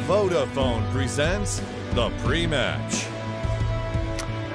Vodafone presents the pre-match.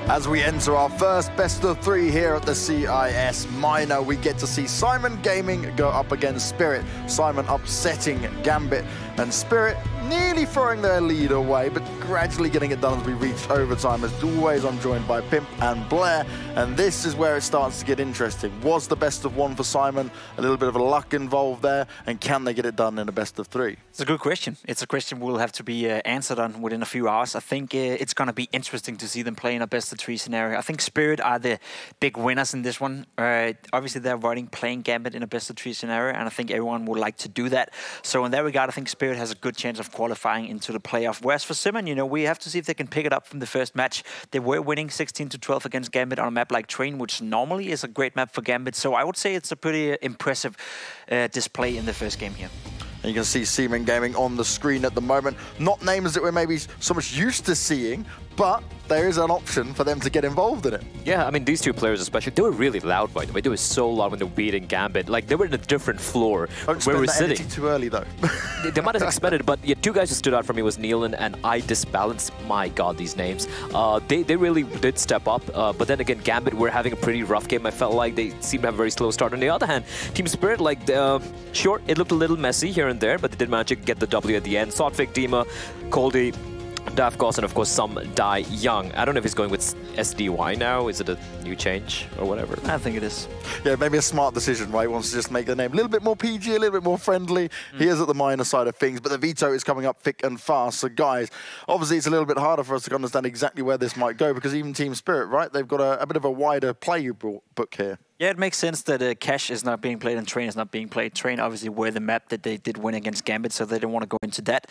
As we enter our first best of three here at the CIS Minor, we get to see Syman Gaming go up against Spirit. Syman upsetting Gambit, and Spirit nearly throwing their lead away, but gradually getting it done as we reach overtime. As always, I'm joined by Pimp and Blair, and this is where it starts to get interesting. Was the best of one for Syman? A little bit of luck involved there, and can they get it done in a best of three? It's a good question. It's a question we'll have to be answered on within a few hours. I think it's going to be interesting to see them play in a best of three scenario. I think Spirit are the big winners in this one. Obviously, they're avoiding playing Gambit in a best of three scenario, and I think everyone would like to do that. So in that regard, I think Spirit has a good chance of qualifying into the playoff. Whereas for Syman, you know, we have to see if they can pick it up from the first match. They were winning 16-12 against Gambit on a map like Train, which normally is a great map for Gambit. So I would say it's a pretty impressive display in the first game here. And you can see Syman Gaming on the screen at the moment. Not names that we're maybe so much used to seeing, but there is an option for them to get involved in it. Yeah, I mean, these two players especially, they were really loud, by the way. They were so loud when they were beating Gambit. Like, they were in a different floor where we're sitting. Energy too early, though. They might have expected it, but yeah, two guys who stood out for me was Nealon and I Disbalance. My God, these names. They really did step up, but then again, Gambit were having a pretty rough game. I felt like they seemed to have a very slow start. On the other hand, Team Spirit, like, sure, it looked a little messy here and there, but they did manage to get the W at the end. Sotfik, Dima, Coldy, Dafgos, and of course some Die Young. I don't know if he's going with SDY now. Is it a new change or whatever? I think it is. Yeah, maybe a smart decision, right? He wants to just make the name a little bit more PG, a little bit more friendly. He is at the minor side of things, but the veto is coming up thick and fast. So guys, obviously it's a little bit harder for us to understand exactly where this might go, because even Team Spirit, right? They've got a bit of a wider play book here. Yeah, it makes sense that Cash is not being played and Train is not being played. Train obviously were the map that they did win against Gambit, so they don't want to go into that.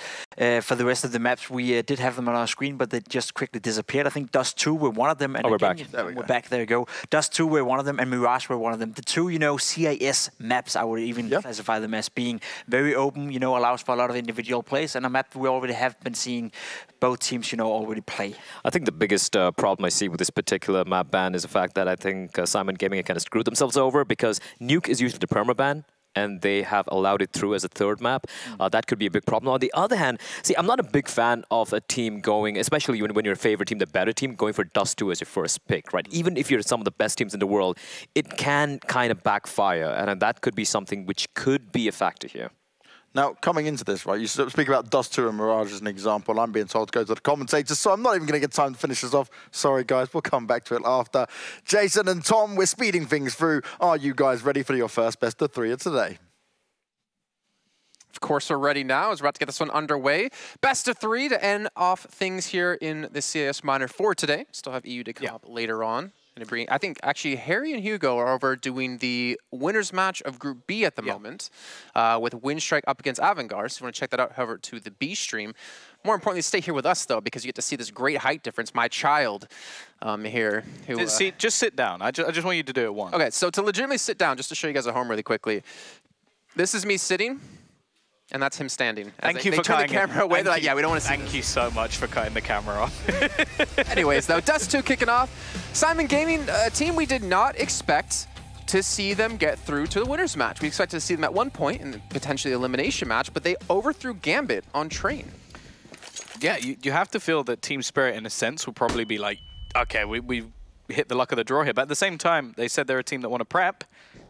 For the rest of the maps, we did have them on our screen, but they just quickly disappeared. I think Dust2 were one of them. And we're back. We're back, there you go. Dust2 were one of them, and Mirage were one of them. The two, you know, CIS maps, I would even classify them as being very open, you know, allows for a lot of individual plays, and a map we already have been seeing both teams, you know, already play. I think the biggest problem I see with this particular map ban is the fact that I think Syman Gaming kind of screwed themselves over, because Nuke is usually the permaban, and they have allowed it through as a third map. That could be a big problem. On the other hand, see, I'm not a big fan of a team going, especially when you're a favorite team, the better team, going for Dust2 as your first pick, right? Even if you're some of the best teams in the world, it can kind of backfire, and that could be something which could be a factor here. Now, coming into this, right, you speak about Dust2 and Mirage as an example. I'm being told to go to the commentators, so I'm not even going to get time to finish this off. Sorry, guys, we'll come back to it after. Jason and Tom, we're speeding things through. Are you guys ready for your first best of three of today? Of course, we're ready now. We're about to get this one underway. Best of three to end off things here in the CIS Minor for today. Still have EU to come up later on. I think actually Harry and Hugo are over doing the winners match of Group B at the moment, with Windstrike up against Avantgarde. So if you want to check that out, however, to the B stream. More importantly, stay here with us though, because you get to see this great height difference. My child here, who just sit down. I just want you to do it once. Okay, so to legitimately sit down, just to show you guys at home really quickly. This is me sitting. And that's him standing. Thank you for cutting the camera away. They're like, yeah, we don't want to see Thank you so much for cutting the camera off. Anyways, though, Dust2 kicking off. Syman Gaming, a team we did not expect to see them get through to the winners match. We expected to see them at one point in the potentially elimination match, but they overthrew Gambit on Train. Yeah, you have to feel that Team Spirit, in a sense, will probably be like, okay, we hit the luck of the draw here. But at the same time, they said they're a team that want to prep.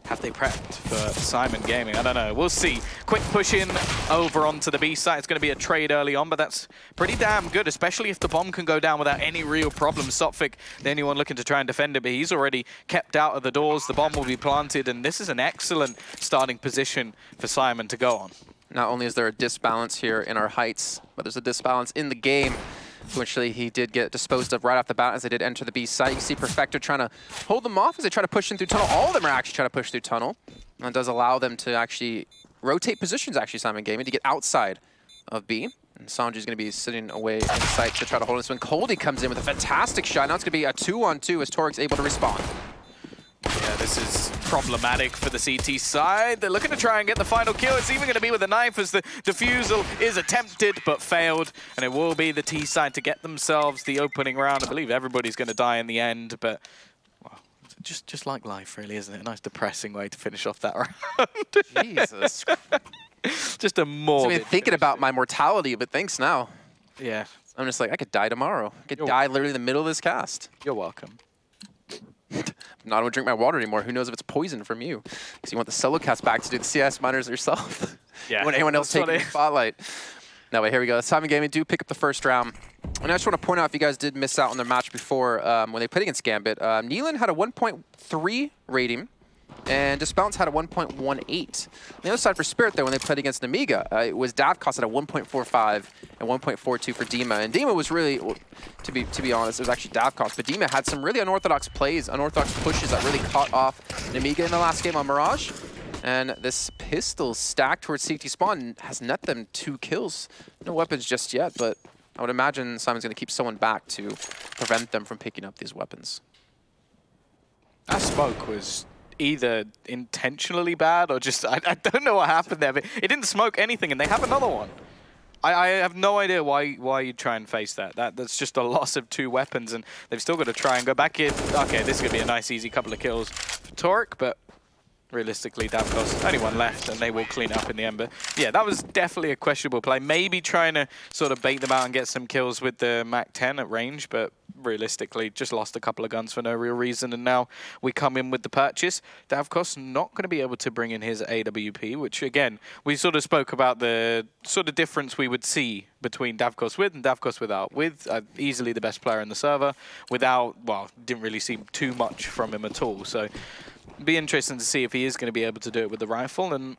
Have they prepped for Syman Gaming? I don't know. We'll see. Quick push in over onto the B side. It's going to be a trade early on, but that's pretty damn good, especially if the bomb can go down without any real problem. Sotfik, the only one looking to try and defend it, but he's already kept out of the doors. The bomb will be planted, and this is an excellent starting position for Syman to go on. Not only is there a disbalance here in our heights, but there's a disbalance in the game. Actually, he did get disposed of right off the bat as they did enter the B site. You see Perfector trying to hold them off as they try to push in through tunnel. All of them are actually trying to push through tunnel. And it does allow them to actually rotate positions, actually, Syman Gaming, to get outside of B. And Sanji's going to be sitting away in sight to try to hold this one. Coldy comes in with a fantastic shot. Now it's going to be a 2-on-2 as Torik's able to respond. Yeah, this is problematic for the CT side. They're looking to try and get the final kill. It's even going to be with a knife as the defusal is attempted but failed. And it will be the T side to get themselves the opening round. I believe everybody's going to die in the end, but well, just like life, really, isn't it? A nice depressing way to finish off that round. Jesus. Just a morbid. I mean, thinking about my mortality, but thanks now. Yeah. I'm just like, I could die tomorrow. I could die literally in the middle of this cast. You're welcome. I'm not going to drink my water anymore. Who knows if it's poison from you? Because you want the solo cast back to do the CIS minors yourself. Yeah. You want anyone else taking the spotlight. No, wait, here we go. Syman Gaming do pick up the first round. And I just want to point out, if you guys did miss out on their match before, when they played against Gambit, Neelan had a 1.3 rating, and Disbalance had a 1.18. On the other side for Spirit, though, when they played against Namiga, it was Davkos at a 1.45 and 1.42 for Dima. And Dima was really, well, to be honest, it was actually Davkos, but Dima had some really unorthodox plays, unorthodox pushes that really caught off Namiga in the last game on Mirage. And this pistol stacked towards CT spawn has net them 2 kills. No weapons just yet, but I would imagine Simon's going to keep someone back to prevent them from picking up these weapons. That smoke was either intentionally bad or just, I don't know what happened there, but it didn't smoke anything, and they have another one. I have no idea why you try and face that. That's just a loss of 2 weapons, and they've still got to try and go back in. Okay, this is going to be a nice, easy couple of kills for Torque, but realistically, Davkos, only one left, and they will clean up in the Ember. Yeah, that was definitely a questionable play. Maybe trying to sort of bait them out and get some kills with the Mac-10 at range, but realistically, just lost a couple of guns for no real reason, and now we come in with the purchase. Davkos not going to be able to bring in his AWP, which, again, we sort of spoke about the sort of difference we would see between Davkos with and Davkos without. With, easily the best player in the server. Without, well, didn't really see too much from him at all, so be interesting to see if he is going to be able to do it with the rifle. And,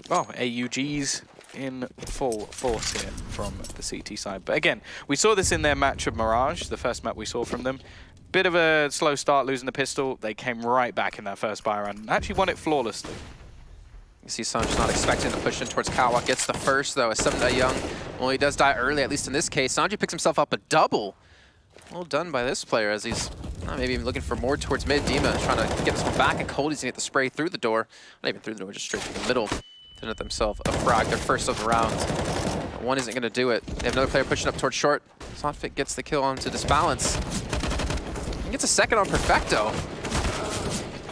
well, AUG's in full force here from the CT side. But again, we saw this in their match of Mirage, the first map we saw from them. Bit of a slow start losing the pistol. They came right back in that first buy round and actually won it flawlessly. You see Sun just not expecting to push in towards Kawak. Gets the first, though, as Syman Young. Well, he does die early, at least in this case. Sanji picks himself up a double. Well done by this player, as he's maybe even looking for more towards mid. Dima trying to get this one back, and Cold, he's going to get the spray through the door. Not even through the door, just straight through the middle. To net themselves a frag, their first of the round. One isn't going to do it. They have another player pushing up towards short. Sonfit gets the kill onto Disbalance. He gets a second on Perfecto.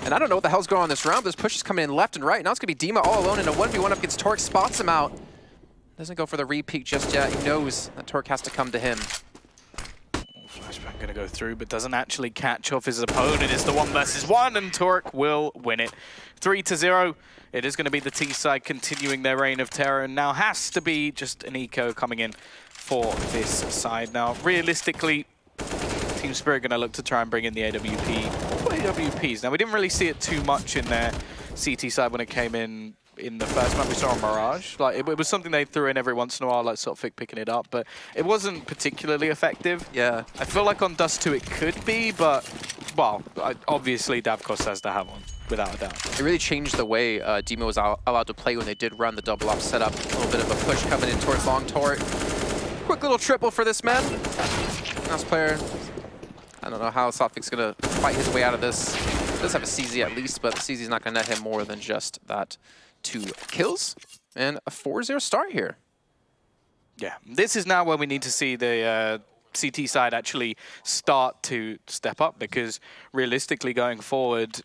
And I don't know what the hell's going on this round. There's pushes coming in left and right. Now it's going to be Dima all alone in a 1v1 up against Torque. Spots him out. Doesn't go for the repeat just yet. He knows that Torque has to come to him. Flashbang going to go through, but doesn't actually catch off his opponent. It's the 1 versus 1, and Torque will win it. 3-0. It is going to be the T side continuing their reign of terror, and now has to be just an eco coming in for this side. Now, realistically, Team Spirit going to look to try and bring in the AWP. What AWPs? Now, we didn't really see it too much in their CT side when it came in the first map we saw on Mirage. Like, it was something they threw in every once in a while, like Sotfik picking it up, but it wasn't particularly effective. Yeah. I feel like on Dust2 it could be, but, well, obviously Davkos has to have one, without a doubt. It really changed the way Dima was allowed to play when they did run the double up setup. A little bit of a push coming in towards long Torque. Quick little triple for this man. Last player. I don't know how Sotfik's going to fight his way out of this. He does have a CZ at least, but the CZ's not going to net him more than just that 2 kills. And a 4-0 start here. Yeah, this is now where we need to see the CT side actually start to step up, because realistically going forward,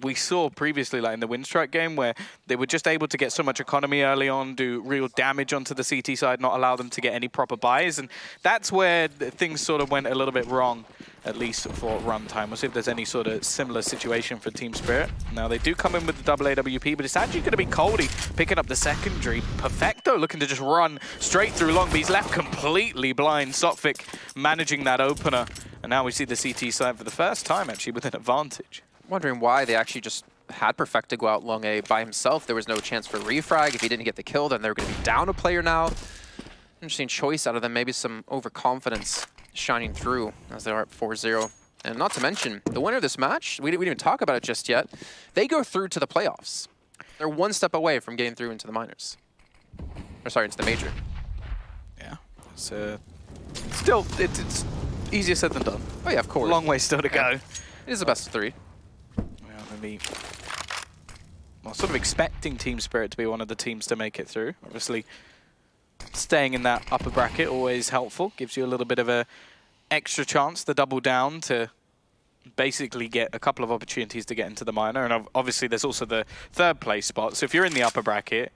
we saw previously, like in the Windstrike game, where they were just able to get so much economy early on, do real damage onto the CT side, not allow them to get any proper buys, and that's where things sort of went a little bit wrong, at least for runtime. We'll see if there's any sort of similar situation for Team Spirit. Now, they do come in with the double AWP, but it's actually going to be Coldy picking up the secondary. Perfecto looking to just run straight through long, but he's left completely blind. Sotfik managing that opener, and now we see the CT side for the first time, actually, with an advantage. Wondering why they actually just had Perfecto go out long A by himself. There was no chance for refrag. If he didn't get the kill, then they're going to be down a player now. Interesting choice out of them. Maybe some overconfidence shining through as they are at 4-0. And not to mention, the winner of this match, we didn't even talk about it just yet, they go through to the playoffs. They're 1 step away from getting through into the minors. Or sorry, into the major. Yeah, so still, it's easier said than done. Oh yeah, of course. Long way still to go. It is the best of 3. Well, sort of expecting Team Spirit to be one of the teams to make it through. Obviously, staying in that upper bracket always helpful. Gives you a little bit of a extra chance to double down to basically get a couple of opportunities to get into the minor. And obviously, there's also the 3rd place spot. So if you're in the upper bracket,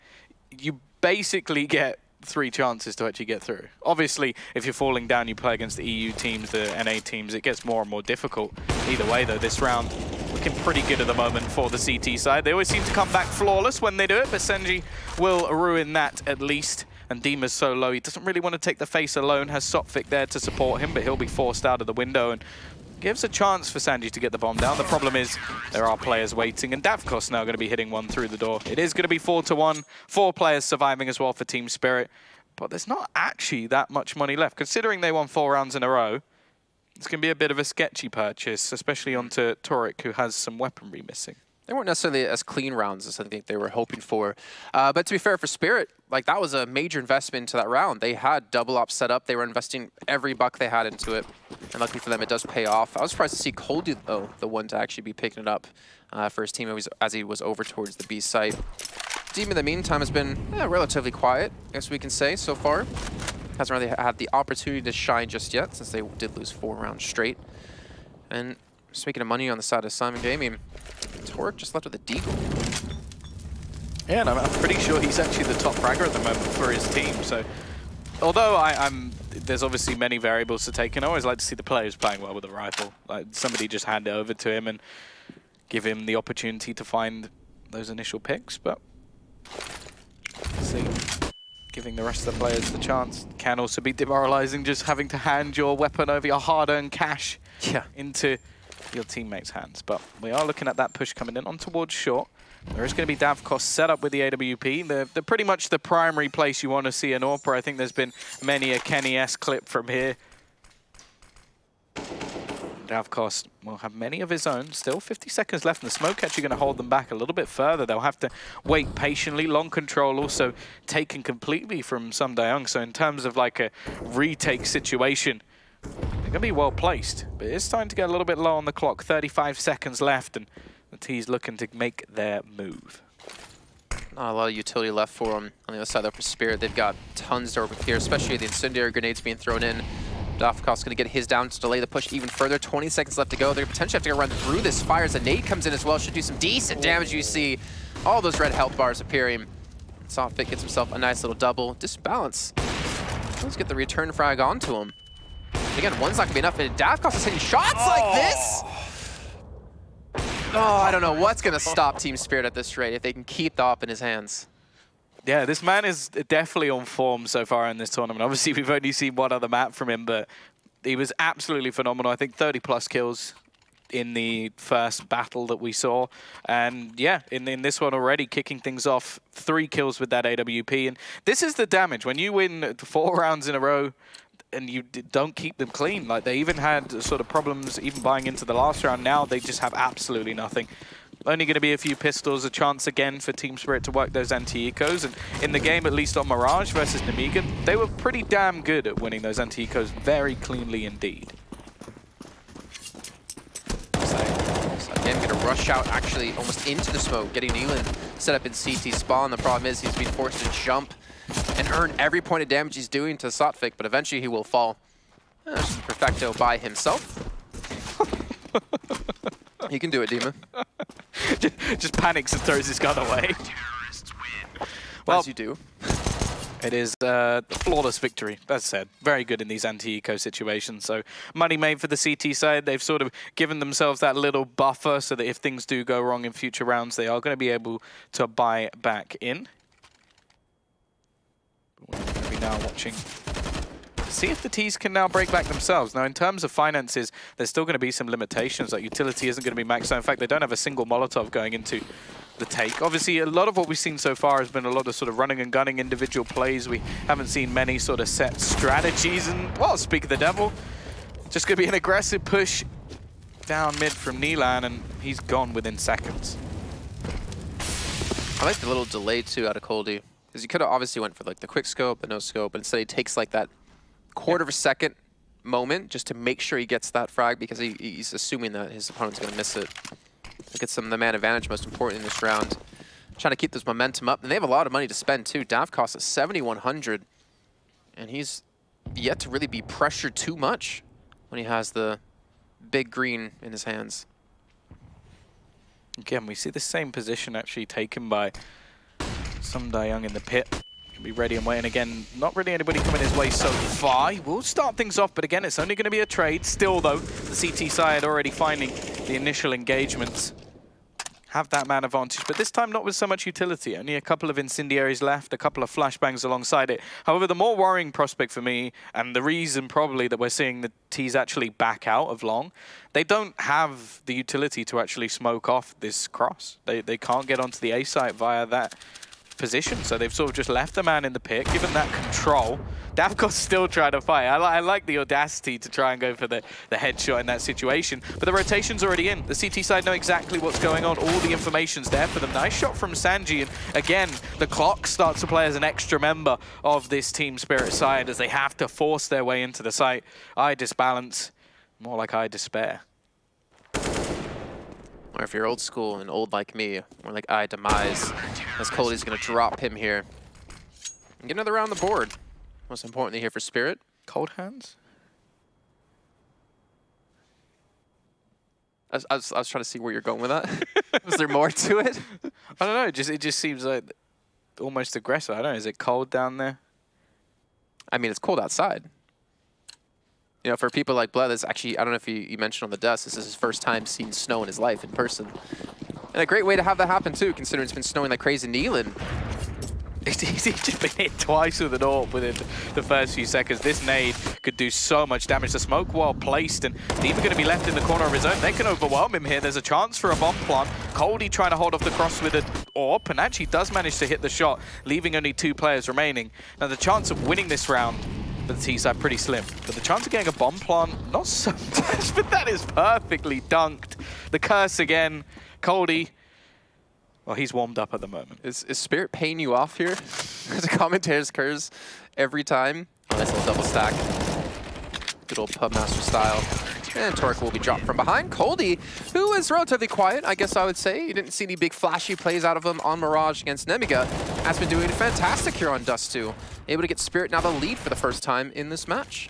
you basically get 3 chances to actually get through. Obviously, if you're falling down, you play against the EU teams, the NA teams, it gets more and more difficult. Either way, though, this round looking pretty good at the moment for the CT side. They always seem to come back flawless when they do it, but Senji will ruin that at least. And Dima's so low, he doesn't really want to take the face alone, has Sophic there to support him, but he'll be forced out of the window and gives a chance for Sanji to get the bomb down. The problem is there are players waiting, and Davkos now going to be hitting one through the door. It is going to be 4-1, 4 players surviving as well for Team Spirit, but there's not actually that much money left. Considering they won 4 rounds in a row, it's going to be a bit of a sketchy purchase, especially onto Torek, who has some weaponry missing. They weren't necessarily as clean rounds as I think they were hoping for. But to be fair, for Spirit, like that was a major investment into that round. They had double op set up. They were investing every buck they had into it. And luckily for them, it does pay off. I was surprised to see Coldy, though, the one to actually be picking it up for his team as he was over towards the B site. Team in the meantime has been relatively quiet, I guess we can say, so far. Hasn't really had the opportunity to shine just yet, since they did lose 4 rounds straight. And just making money on the side of Syman Gaming. Torek just left with a deagle. Yeah, and I'm pretty sure he's actually the top fragger at the moment for his team. So, although there's obviously many variables to take in, I always like to see the players playing well with a rifle. Like somebody just hand it over to him and give him the opportunity to find those initial picks. But see, giving the rest of the players the chance can also be demoralizing. Just having to hand your weapon over your hard-earned cash into your teammates' hands. But we are looking at that push coming in on towards short. There is going to be Davkos set up with the AWP. They're pretty much the primary place you want to see an AWPer. I think there's been many a Kenny-S clip from here. Davkos will have many of his own. Still 50 seconds left, and the smoke actually going to hold them back a little bit further. They'll have to wait patiently. Long control also taken completely from Sumdayoung. So in terms of like a retake situation, they're going to be well placed, but it's starting to get a little bit low on the clock. 35 seconds left, and the T's looking to make their move. Not a lot of utility left for them on the other side, though, for Spirit. They've got tons to work with here, especially the incendiary grenades being thrown in. Davkos going to get his down to delay the push even further. 20 seconds left to go. They're potentially have to run through this fire as a nade comes in as well. Should do some decent damage. You see all those red health bars appearing. Sophic gets himself a nice little double. Disbalance. Let's get the return frag onto him. Again, one's not going to be enough, and Davkos is hitting shots like this! Oh, I don't know what's going to stop Team Spirit at this rate if they can keep the op in his hands. Yeah, this man is definitely on form so far in this tournament. Obviously, we've only seen one other map from him, but he was absolutely phenomenal. I think 30+ kills in the first battle that we saw. And yeah, in this one already, kicking things off, 3 kills with that AWP. And this is the damage. When you win 4 rounds in a row, and you don't keep them clean. Like, they even had sort of problems even buying into the last round. Now they just have absolutely nothing. Only going to be a few pistols, a chance again for Team Spirit to work those anti-ecos. And in the game, at least on Mirage versus Namigan, they were pretty damn good at winning those anti-ecos very cleanly indeed. So again, going to rush out actually almost into the smoke, getting Nealon set up in CT spawn. The problem is he's being forced to jump and earn every point of damage he's doing to Sophic, but eventually he will fall. Just perfecto by himself. He can do it, Dima. just panics and throws his gun away. Well, as you do. It is a flawless victory, as said. Very good in these anti-eco situations. So money made for the CT side. They've sort of given themselves that little buffer so that if things do go wrong in future rounds, they are going to be able to buy back in. We're going to be now watching to see if the T's can now break back themselves. Now, in terms of finances, there's still going to be some limitations. Like, utility isn't going to be maxed out. In fact, they don't have a single Molotov going into the take. Obviously, a lot of what we've seen so far has been a lot of sort of running and gunning individual plays. We haven't seen many sort of set strategies. And, well, speak of the devil, just going to be an aggressive push down mid from Nilan, and he's gone within seconds. I like the little delay, too, out of Coldy. Because you could have obviously went for like the quick scope, but no scope, but instead he takes like that quarter of a second moment just to make sure he gets that frag, because he's assuming that his opponent's going to miss it. Get some of the man advantage, most important in this round. Trying to keep this momentum up, and they have a lot of money to spend too. Davkos at 7,100, and he's yet to really be pressured too much when he has the big green in his hands. Again, we see the same position actually taken by Some Young in the pit. Can be ready and waiting again. Not really anybody coming his way so far. He will start things off, but again, it's only going to be a trade. Still, though, the CT side already finding the initial engagements. Have that man advantage, but this time not with so much utility. Only a couple of incendiaries left, a couple of flashbangs alongside it. However, the more worrying prospect for me, and the reason probably that we're seeing the T's actually back out of long, they don't have the utility to actually smoke off this cross. They can't get onto the A site via that position, so they've sort of just left the man in the pit, given that control. Davkos still trying to fight. I like the audacity to try and go for the headshot in that situation, but the rotation's already in. The CT side know exactly what's going on. All the information's there for them. Nice shot from Sanji, and again, the clock starts to play as an extra member of this Team Spirit side as they have to force their way into the site. I disbalance, more like I despair. Or if you're old school and old like me, more like I demise, as Cody's going to drop him here. And get another round on the board. Most importantly here for Spirit. Cold hands? I was trying to see where you're going with that. Was there more to it? I don't know, it just seems like almost aggressive. I don't know, is it cold down there? I mean, it's cold outside. You know, for people like Blood, this actually, I don't know if you mentioned on the Dust, this is his first time seeing snow in his life in person. And a great way to have that happen too, considering it's been snowing like crazy in Nealon. He's just been hit twice with an AWP within the first few seconds. This nade could do so much damage. The smoke well placed, and he's even going to be left in the corner of his own. They can overwhelm him here. There's a chance for a bomb plant. Coldie trying to hold off the cross with an AWP, and actually does manage to hit the shot, leaving only 2 players remaining. Now the chance of winning this round for the T-side pretty slim, but the chance of getting a bomb plant, not so much, but that is perfectly dunked. The curse again. Coldie, well, he's warmed up at the moment. Is Spirit paying you off here? The commentator's curse every time. Oh, nice little double stack. Good old Pubmaster style. And Torque will be dropped from behind. Coldie, who is relatively quiet, I guess I would say. You didn't see any big flashy plays out of him on Mirage against Nemiga. Has been doing fantastic here on Dust2. Able to get Spirit now the lead for the first time in this match.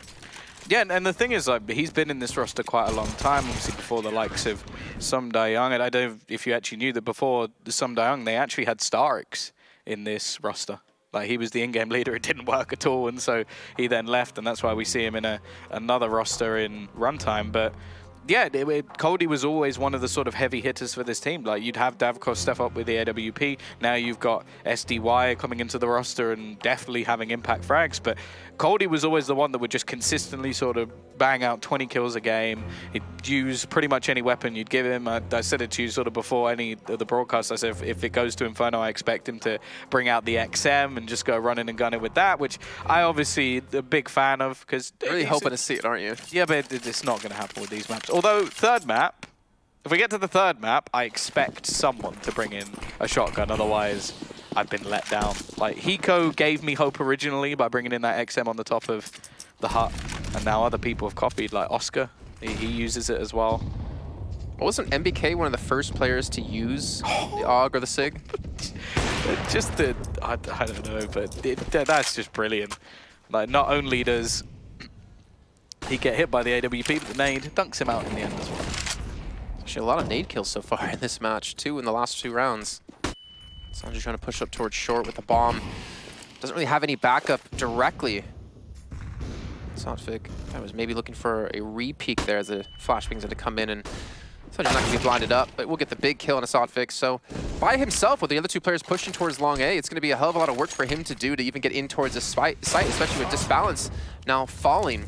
Yeah, and the thing is, like, he's been in this roster quite a long time, obviously before the likes of Some Young. And I don't know if you actually knew that before Some Young, they actually had Starix in this roster. Like, he was the in-game leader, it didn't work at all, and so he then left, and that's why we see him in another roster in Runtime. But yeah, Coldie was always one of the sort of heavy hitters for this team. Like, you'd have Davkos step up with the AWP. Now you've got SDY coming into the roster and definitely having impact frags. But Coldie was always the one that would just consistently sort of bang out 20 kills a game. He'd use pretty much any weapon you'd give him. I said it to you sort of before any of the broadcasts. I said if it goes to Inferno, I expect him to bring out the XM and just go running and gunning with that, which I obviously a big fan of, because really hoping to see it, aren't you? Yeah, but it's not going to happen with these maps. Although, third map, if we get to the third map, I expect someone to bring in a shotgun. Otherwise, I've been let down. Like, Hiko gave me hope originally by bringing in that XM on the top of the hut, and now other people have copied, like Oscar. He uses it as well. Wasn't MBK one of the first players to use the AUG or the SIG? Just the, I don't know, but that's just brilliant. Like, not only does he get hit by the AWP, but the nade dunks him out in the end as well. Actually, a lot of nade kills so far in this match, 2 in the last 2 rounds. Sanji trying to push up towards short with the bomb. Doesn't really have any backup directly. Sotfig, I was maybe looking for a re-peek there as the flashbangs had to come in, and Sanji's not going to be blinded up, but we'll get the big kill on a Sotfig. So by himself, with the other 2 players pushing towards long A, it's going to be a hell of a lot of work for him to do to even get in towards the site, especially with Disbalance now falling.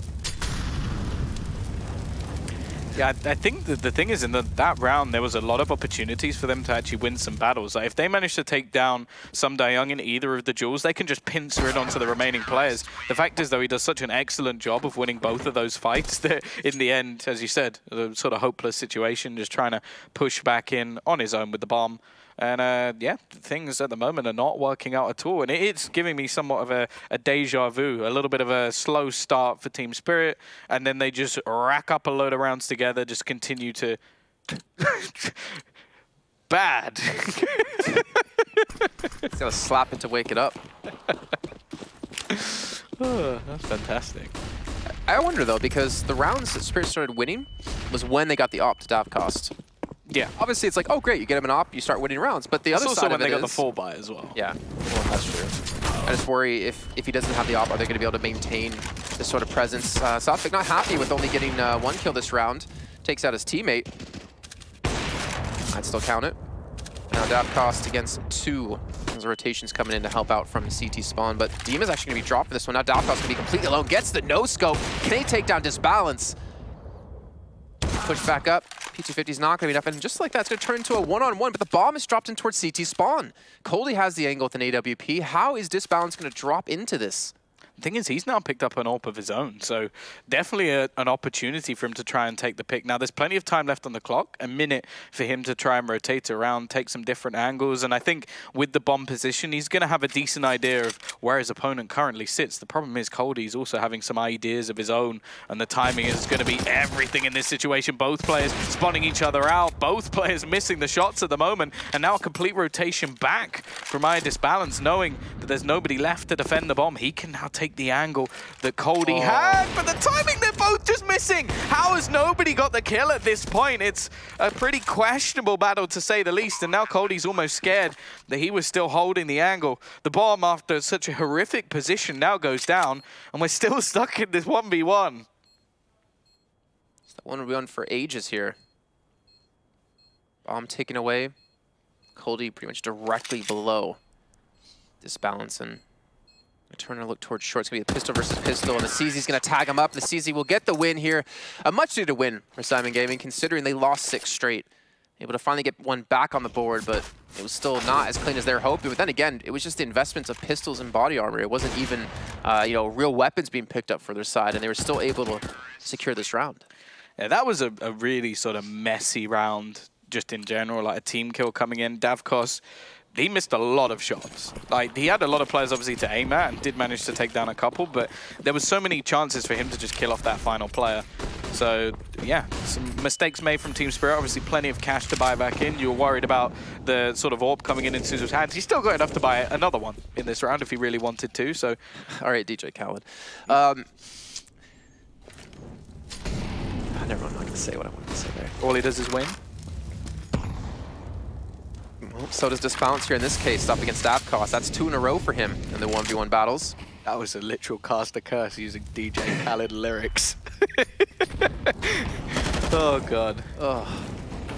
Yeah, I think the thing is, in that round, there was a lot of opportunities for them to actually win some battles. Like, if they manage to take down Some Young in either of the duels, they can just pincer it onto the remaining players. The fact is, though, he does such an excellent job of winning both of those fights that, in the end, as you said, a sort of hopeless situation, just trying to push back in on his own with the bomb. And yeah, things at the moment are not working out at all. And it's giving me somewhat of a deja vu, a little bit of a slow start for Team Spirit. And then they just rack up a load of rounds together, just continue to... Bad. He's got to slap it to wake it up. Oh, that's fantastic. I wonder, though, because the rounds that Spirit started winning was when they got the AWP to Davkos. Yeah. Obviously, it's like, oh, great, you get him an op, you start winning rounds. But the other also side when of it they got the is- full buy as well. Yeah, well, that's true. I just worry if he doesn't have the op, are they going to be able to maintain this sort of presence? Sophic not happy with only getting 1 kill this round. Takes out his teammate. I'd still count it. Now Dav cost against 2. There's rotations coming in to help out from CT spawn, but Dima's actually going to be dropped for this one. Now Dav cost going to be completely alone. Gets the no-scope. Can they take down Disbalance? Push back up. P250 is not going to be enough, and just like that, it's going to turn into a one-on-one, but the bomb is dropped in towards CT spawn. Coldie has the angle with an AWP. How is Disbalance going to drop into this? The thing is, he's now picked up an AWP of his own, so definitely an opportunity for him to try and take the pick. Now, there's plenty of time left on the clock, a minute for him to try and rotate around, take some different angles, and I think with the bomb position, he's going to have a decent idea of where his opponent currently sits. The problem is Coldie's also having some ideas of his own, and the timing is going to be everything in this situation. Both players spawning each other out, both players missing the shots at the moment, and now a complete rotation back from Disbalance, knowing that there's nobody left to defend the bomb. He can now take the angle that Coldie had, but the timing, they're both just missing. How has nobody got the kill at this point? It's a pretty questionable battle, to say the least, and now Coldie's almost scared that he was still holding the angle. The bomb, after such a horrific position, now goes down, and we're still stuck in this 1v1. It's the 1v1 for ages here. Bomb taken away. Coldie pretty much directly below Disbalance, and Turner look towards short. It's going to be a pistol versus pistol, and the CZ's going to tag him up. The CZ will get the win here. A much-needed win for Syman Gaming, considering they lost 6 straight. Able to finally get one back on the board, but it was still not as clean as they were hoping. But then again, it was just the investments of pistols and body armor. It wasn't even, you know, real weapons being picked up for their side, and they were still able to secure this round. Yeah, that was a really sort of messy round, just in general, like a team kill coming in. Davkos, he missed a lot of shots. Like, he had a lot of players obviously to aim at and did manage to take down a couple, but there was so many chances for him to just kill off that final player. So yeah, some mistakes made from Team Spirit. Obviously plenty of cash to buy back in. You were worried about the sort of AWP coming in Suzu's hands. He still got enough to buy another one in this round if he really wanted to, so. All right, DJ Khaled. Never mind, I'm not going to say what I wanted to say there. All he does is win. So does Disbalance here in this case, up against Davkos. That's 2 in a row for him in the 1v1 battles. That was a literal cast a curse using DJ Khaled lyrics. Oh, God. Oh.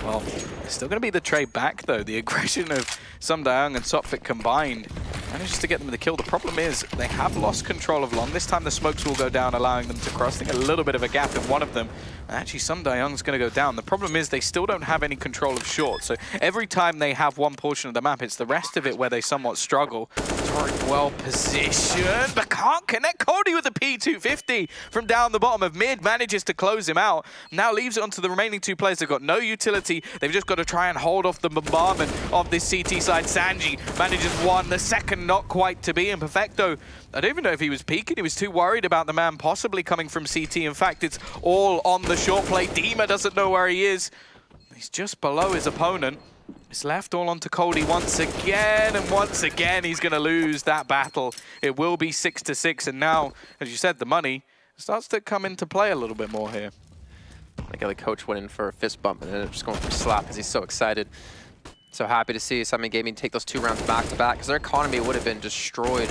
Well, it's still going to be the trade back, though. The aggression of Sumdayung and Sophic combined manages to get them the kill. The problem is they have lost control of long. This time the smokes will go down, allowing them to cross. I think a little bit of a gap in one of them. And actually, Sumdayung's going to go down. The problem is they still don't have any control of short. So every time they have one portion of the map, it's the rest of it where they somewhat struggle. Torek well positioned, but can't connect. Coldie with the P250 from down the bottom of mid, manages to close him out. Now leaves it onto the remaining 2 players. They've got no utility. They've just got to try and hold off the bombardment of this CT side. Sanji manages one, the second not quite to be, and Perfecto, I don't even know if he was peeking. He was too worried about the man possibly coming from CT. In fact, it's all on the short play. Dima doesn't know where he is. He's just below his opponent. It's left all onto Coldie once again, and once again he's going to lose that battle. It will be 6-6, and now, as you said, the money starts to come into play a little bit more here. Like the coach went in for a fist bump and ended up just going for a slap because he's so excited. So happy to see Syman Gaming take those 2 rounds back-to-back, because their economy would have been destroyed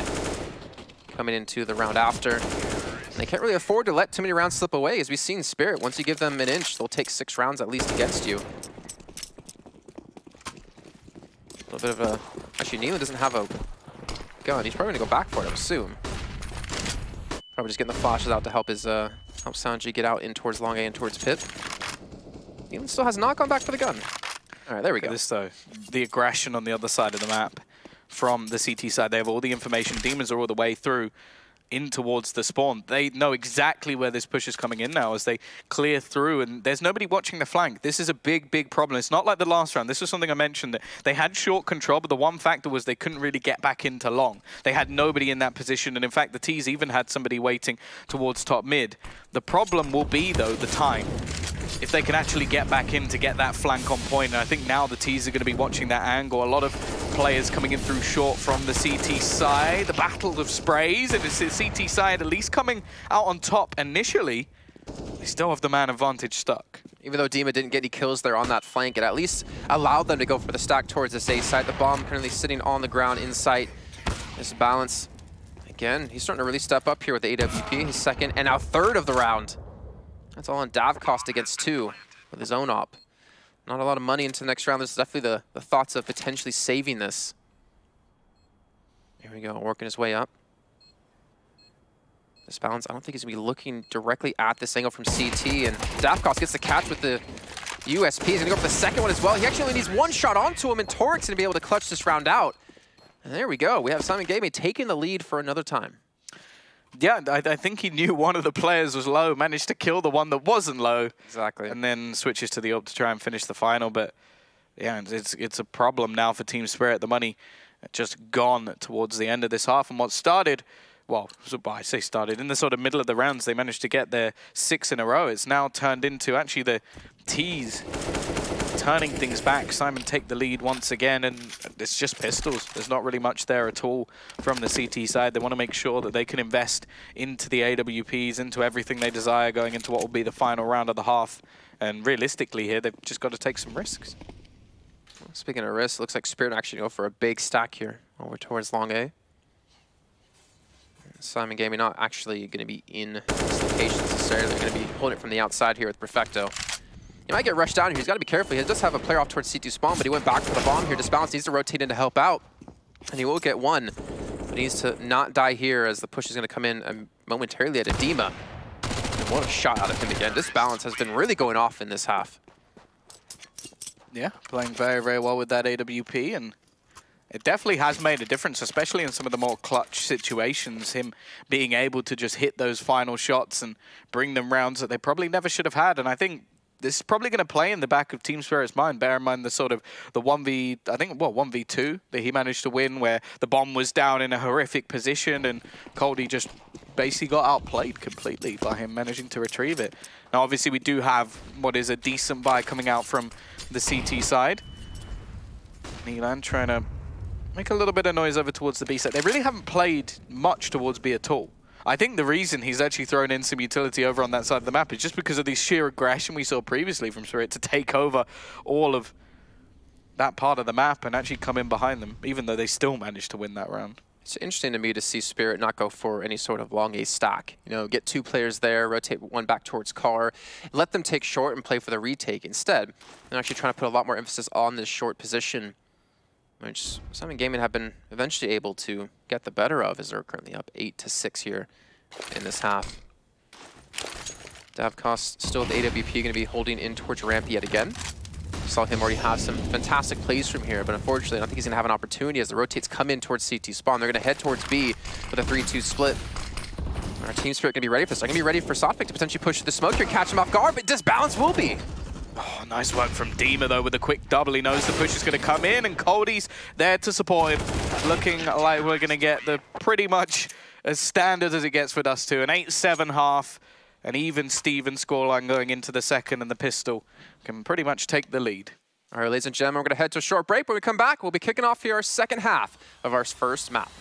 coming into the round after. And they can't really afford to let too many rounds slip away. As we've seen Spirit, once you give them an inch, they'll take 6 rounds at least against you. A little bit of a... Actually, Nealon doesn't have a gun. He's probably going to go back for it, I would assume. Probably just getting the flashes out to help his help Sanji get out in towards long A and towards pit. Nealon still has not gone back for the gun. All right, there we go. This, though, the aggression on the other side of the map from the CT side. They have all the information. Demons are all the way through in towards the spawn. They know exactly where this push is coming in now as they clear through, and there's nobody watching the flank. This is a big, big problem. It's not like the last round. This was something I mentioned, that they had short control, but the one factor was they couldn't really get back into long. They had nobody in that position, and in fact, the T's even had somebody waiting towards top mid. The problem will be, though, the time. If they can actually get back in to get that flank on point, and I think now the T's are going to be watching that angle. A lot of players coming in through short from the CT side. The battle of sprays, and it's the CT side at least coming out on top initially. They still have the man advantage stuck. Even though Dima didn't get any kills there on that flank, it at least allowed them to go for the stack towards this A side. The bomb currently sitting on the ground in sight. This balance. Again, he's starting to really step up here with the AWP, his second and now third of the round. That's all on Davcost against 2 with his own op. Not a lot of money into the next round. This is definitely the thoughts of potentially saving this. Here we go, working his way up. This balance, I don't think he's going to be looking directly at this angle from CT, and Davcost gets the catch with the USP. He's going to go for the second one as well. He actually only needs one shot onto him, and Toric's going to be able to clutch this round out. And there we go. We have Syman Gaming taking the lead for another time. Yeah, I think he knew one of the players was low, managed to kill the one that wasn't low. Exactly. And then switches to the AWP to try and finish the final. But yeah, it's a problem now for Team Spirit. The money just gone towards the end of this half. And what started, well, I say started, in the sort of middle of the rounds, they managed to get their 6 in a row. It's now turned into actually the T's turning things back. Syman take the lead once again, and it's just pistols. There's not really much there at all from the CT side. They want to make sure that they can invest into the AWPs, into everything they desire going into what will be the final round of the half. And realistically here, they've just got to take some risks. Speaking of risks, looks like Spirit actually go for a big stack here over towards long A. Syman Gaming not actually going to be in this location necessarily. They're going to be holding it from the outside here with Perfecto. He might get rushed down here. He's got to be careful. He does have a player off towards C2 spawn, but he went back for the bomb here. Disbalance needs to rotate in to help out, and he will get one. But he needs to not die here as the push is going to come in momentarily at Edema. And what a shot out of him again. Disbalance has been really going off in this half. Yeah, playing very, very well with that AWP, and it definitely has made a difference, especially in some of the more clutch situations, him being able to just hit those final shots and bring them rounds that they probably never should have had. And I think this is probably going to play in the back of Team Spirit's mind. Bear in mind the sort of the 1v2 that he managed to win, where the bomb was down in a horrific position and Coldie just basically got outplayed completely by him managing to retrieve it. Now, obviously, we do have what is a decent buy coming out from the CT side. Milan trying to make a little bit of noise over towards the B side. They really haven't played much towards B at all. I think the reason he's actually thrown in some utility over on that side of the map is just because of the sheer aggression we saw previously from Spirit to take over all of that part of the map and actually come in behind them, even though they still managed to win that round. It's interesting to me to see Spirit not go for any sort of long A stack. You know, get 2 players there, rotate one back towards Car, let them take short and play for the retake instead. And actually trying to put a lot more emphasis on this short position, which Syman Gaming have been eventually able to get the better of, as they're currently up 8-6 here in this half. Davcost still with the AWP, going to be holding in towards ramp yet again. Saw him already have some fantastic plays from here, but unfortunately I don't think he's going to have an opportunity as the rotates come in towards CT spawn. They're going to head towards B with a 3-2 split. Our Team Spirit going to be ready for this. They're going to be ready for Sophic to potentially push the smoke here, catch him off guard, but Disbalance will be. Oh, nice work from Dima, though, with a quick double. He knows the push is going to come in, and Coldie's there to support him. Looking like we're going to get the pretty much as standard as it gets for Dust2. An 8-7 half, an even Steven scoreline going into the second, and the pistol can pretty much take the lead. All right, ladies and gentlemen, we're going to head to a short break. When we come back, we'll be kicking off here our second half of our first map.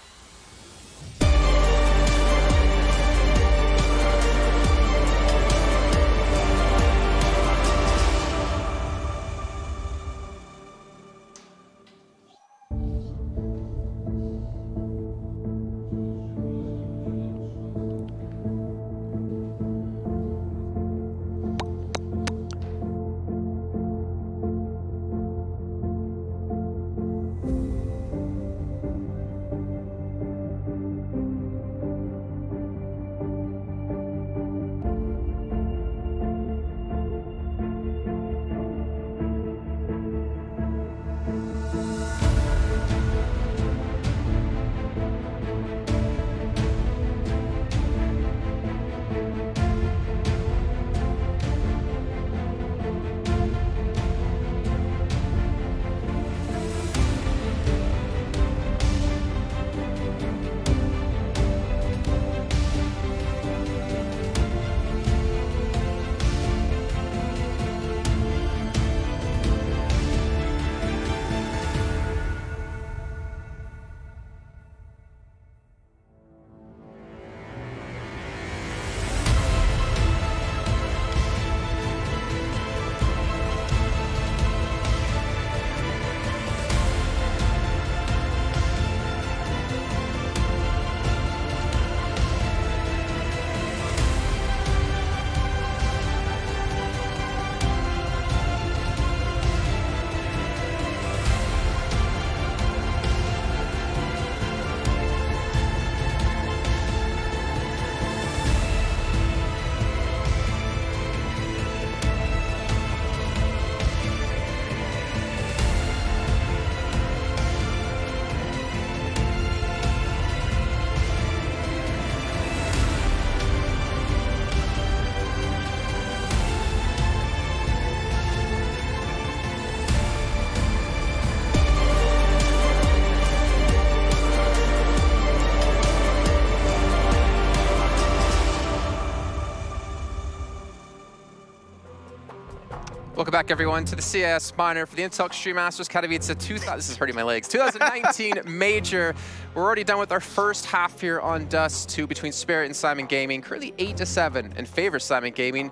Welcome back, everyone, to the CIS Minor for the Intel Extreme Masters Katowice 2000. This is hurting my legs. 2019 Major. We're already done with our first half here on Dust2 between Spirit and Syman Gaming. Currently 8-7 in favor of Syman Gaming.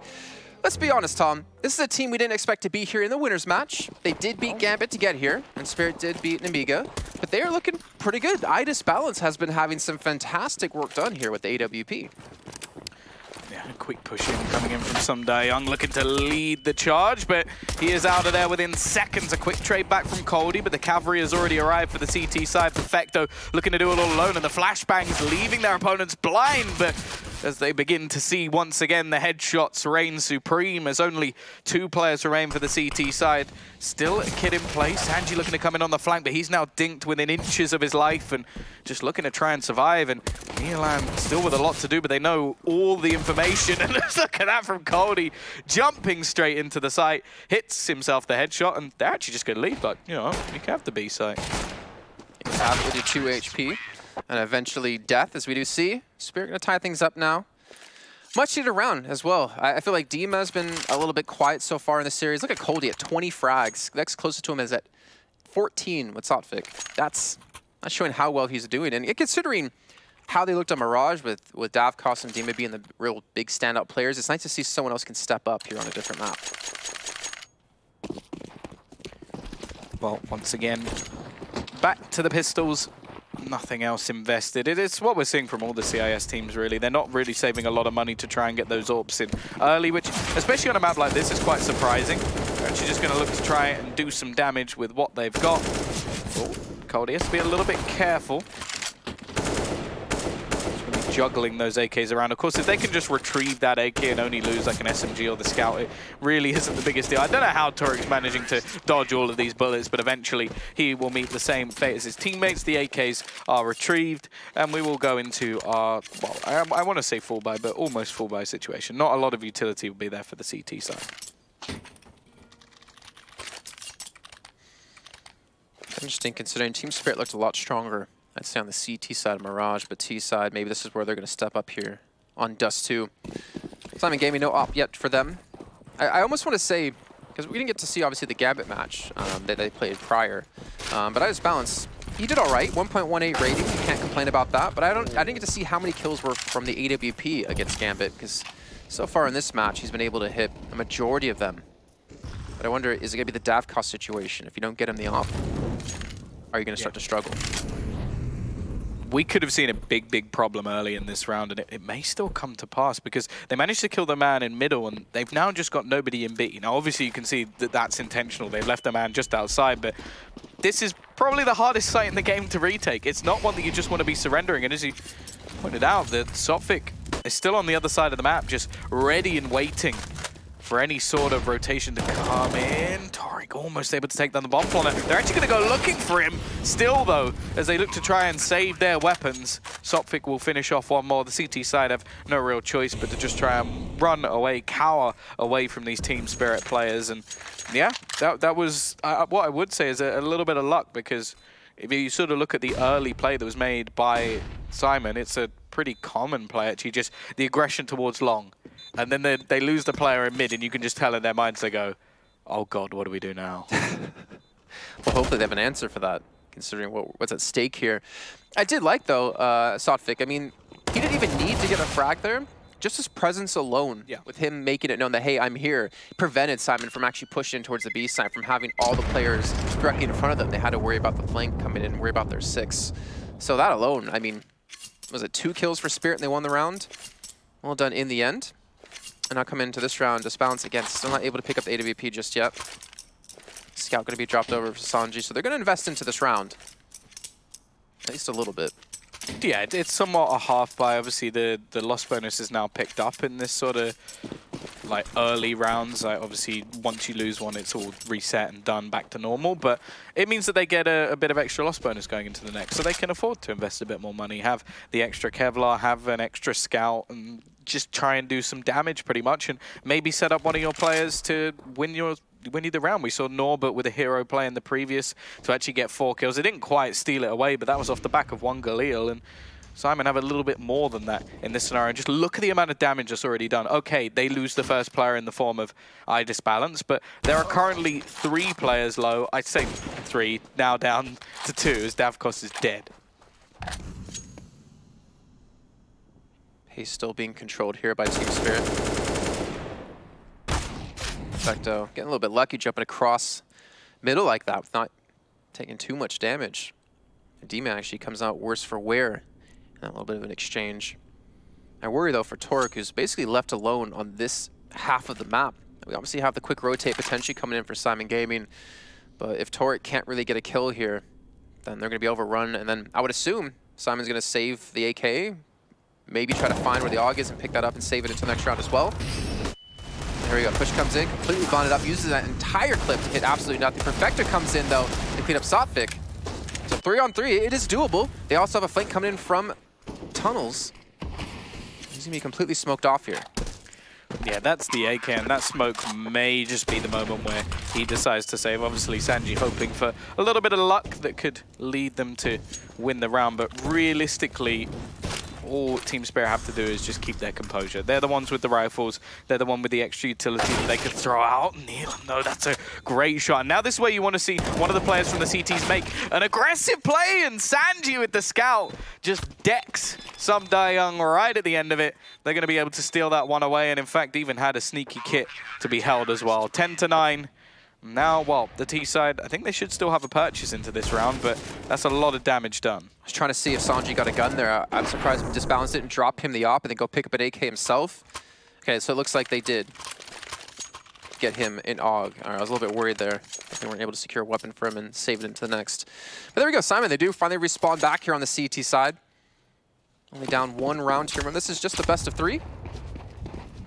Let's be honest, Tom. This is a team we didn't expect to be here in the winners match. They did beat Gambit to get here, and Spirit did beat Namiga, but they are looking pretty good. IDisbalance has been having some fantastic work done here with the AWP. Yeah, a quick push in coming in from Sum Young, looking to lead the charge, but he is out of there within seconds. A quick trade back from Coldie, but the cavalry has already arrived for the CT side. Perfecto looking to do it all alone, and the flashbangs leaving their opponents blind, but as they begin to see once again the headshots reign supreme as only 2 players remain for the CT side. Still a kid in place. Sanji looking to come in on the flank, but he's now dinked within inches of his life and just looking to try and survive. And Milan still with a lot to do, but they know all the information. And look at that from Coldie, jumping straight into the site, hits himself the headshot, and they're actually just going to leave. But, you know, you can have the B site. You can have it with your 2 HP. And eventually death, as we do see. Spirit going to tie things up now. Much needed round as well. I feel like Dima has been a little bit quiet so far in the series. Look at Coldie at 20 frags. Next closest to him is at 14 with Sotfik. That's showing how well he's doing. And considering how they looked at Mirage with Davkos and Dima being the real big standout players, it's nice to see someone else can step up here on a different map. Well, once again, back to the pistols. Nothing else invested. It's what we're seeing from all the CIS teams, really. They're not really saving a lot of money to try and get those AWPs in early, which, especially on a map like this, is quite surprising. They're actually just going to look to try and do some damage with what they've got. Oh, Coldie has to be a little bit careful. Juggling those AKs around. Of course, if they can just retrieve that AK and only lose like an SMG or the Scout, it really isn't the biggest deal. I don't know how Torik's managing to dodge all of these bullets, but eventually he will meet the same fate as his teammates. The AKs are retrieved, and we will go into our, well, I want to say full buy, but almost full buy situation. Not a lot of utility will be there for the CT side. Interesting, considering Team Spirit looked a lot stronger, I'd say, on the CT side of Mirage, but T side, maybe this is where they're going to step up here on Dust2. Syman Gaming, no op yet for them. I almost want to say, because we didn't get to see, obviously, the Gambit match that they played prior, but IDisbalance, he did all right, 1.18 rating, you can't complain about that, but I didn't get to see how many kills were from the AWP against Gambit, because so far in this match, he's been able to hit a majority of them. But I wonder, is it going to be the Davkos situation? If you don't get him the op, are you going to start to struggle? We could have seen a big problem early in this round, and it may still come to pass because they managed to kill the man in middle, and they've now just got nobody in B. Now, obviously, you can see that that's intentional. They've left the man just outside, but this is probably the hardest site in the game to retake. It's not one that you just want to be surrendering, and as you pointed out, that Sotfik is still on the other side of the map, just ready and waiting for any sort of rotation to come in. Torik almost able to take down the bomb spawner. They're actually going to go looking for him still, though, as they look to try and save their weapons. Sotfik will finish off one more. The CT side have no real choice but to just try and run away, cower away from these Team Spirit players. And yeah, that was what I would say is a little bit of luck, because if you sort of look at the early play that was made by Syman, it's a pretty common play, actually, just the aggression towards long. And then they lose the player in mid, and you can just tell in their minds, they go, oh God, what do we do now? Well, hopefully they have an answer for that, considering what's at stake here. I did like, though, Sotfik. I mean, he didn't even need to get a frag there. Just his presence alone, with him making it known that, hey, I'm here, prevented Syman from actually pushing towards the B side, from having all the players directly in front of them. They had to worry about the flank coming in and worry about their 6. So that alone, I mean, was it 2 kills for Spirit and they won the round? Well done in the end. And now come into this round, Disbalance again, still not able to pick up the AWP just yet. Scout going to be dropped over for Sanji, so they're going to invest into this round. At least a little bit. Yeah, it's somewhat a half buy. Obviously, the loss bonus is now picked up in this sort of like early rounds. Like, obviously, once you lose one, it's all reset and done back to normal. But it means that they get a bit of extra loss bonus going into the next, so they can afford to invest a bit more money, have the extra Kevlar, have an extra Scout, and just try and do some damage pretty much, and maybe set up one of your players to win you the round. We saw Norbert with a hero play in the previous to actually get 4 kills. They didn't quite steal it away, but that was off the back of one Galil, and Syman have a little bit more than that in this scenario. Just look at the amount of damage that's already done. Okay, they lose the first player in the form of I disbalance, but there are currently 3 players low. I'd say 3, now down to 2 as Davkos is dead. He's still being controlled here by Team Spirit. Perfecto getting a little bit lucky jumping across middle like that with not taking too much damage. D-Man actually comes out worse for wear. A little bit of an exchange. I worry though for Torek, who's basically left alone on this half of the map. We obviously have the quick rotate potentially coming in for Syman Gaming, but if Torek can't really get a kill here, then they're going to be overrun, and then I would assume Syman's going to save the AK, maybe try to find where the AUG is and pick that up and save it into the next round as well. There we go, push comes in, completely bonded up, uses that entire clip to hit absolutely nothing. Perfector comes in though to clean up Sotfik. So 3-on-3, it is doable. They also have a flank coming in from tunnels. He's gonna be completely smoked off here. Yeah, that's the AK, and that smoke may just be the moment where he decides to save. Obviously, Sanji hoping for a little bit of luck that could lead them to win the round, but realistically, all Team Spirit have to do is just keep their composure. They're the ones with the rifles. They're the one with the extra utility that they could throw out. Neil, no, that's a great shot. And now this is where you want to see one of the players from the CTs make an aggressive play, and Sanji with the scout just decks some Daeyoung right at the end of it. They're going to be able to steal that one away, and in fact even had a sneaky kit to be held as well. 10-9. Now, well, the T side, I think they should still have a purchase into this round, but that's a lot of damage done. I was trying to see if Sanji got a gun there. I'm surprised if Disbalance didn't drop him the op and then go pick up an AK himself. Okay, so it looks like they did get him in AUG. All right, I was a little bit worried there if they weren't able to secure a weapon for him and save it into the next. But there we go, Syman, they do finally respawn back here on the CT side. Only down 1 round here. Remember, this is just the best of 3. I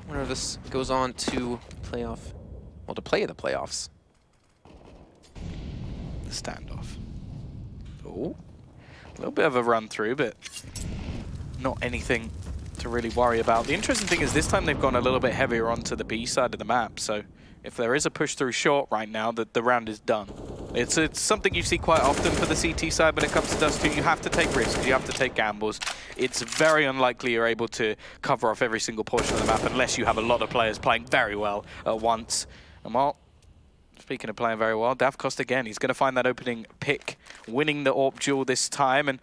wonder if this goes on to playoff, well, to play the playoffs. Standoff. Oh, a little bit of a run through, but not anything to really worry about. The interesting thing is this time they've gone a little bit heavier onto the B side of the map, so if there is a push through short right now, the round is done. It's something you see quite often for the CT side when it comes to Dust2. You have to take risks, you have to take gambles. It's very unlikely you're able to cover off every single portion of the map unless you have a lot of players playing very well at once. And well, speaking of playing very well, Davkos again, he's going to find that opening pick, winning the AWP duel this time, and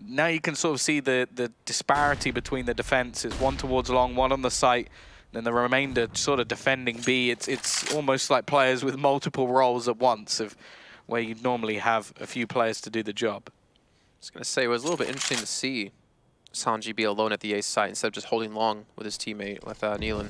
now you can sort of see the disparity between the defense. It's one towards long, one on the site, then the remainder sort of defending B. It's almost like players with multiple roles at once, of where you'd normally have a few players to do the job. I was going to say, it was a little bit interesting to see Sanji be alone at the ace site instead of just holding long with his teammate, with Neelan.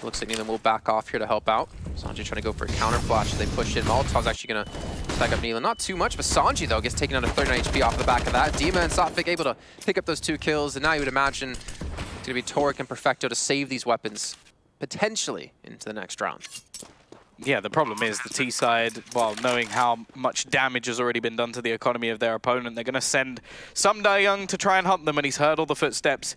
Looks like Neelan will back off here to help out. Sanji trying to go for a counter flash as they push in. Molotov's actually going to tag up Neelan. Not too much, but Sanji, though, gets taken down to 39 HP off the back of that. Dima and Sotfik able to pick up those 2 kills, and now you would imagine it's going to be Torek and Perfecto to save these weapons, potentially, into the next round. Yeah, the problem is the T side, while knowing how much damage has already been done to the economy of their opponent, they're going to send some Daeyoung to try and hunt them, and he's heard all the footsteps.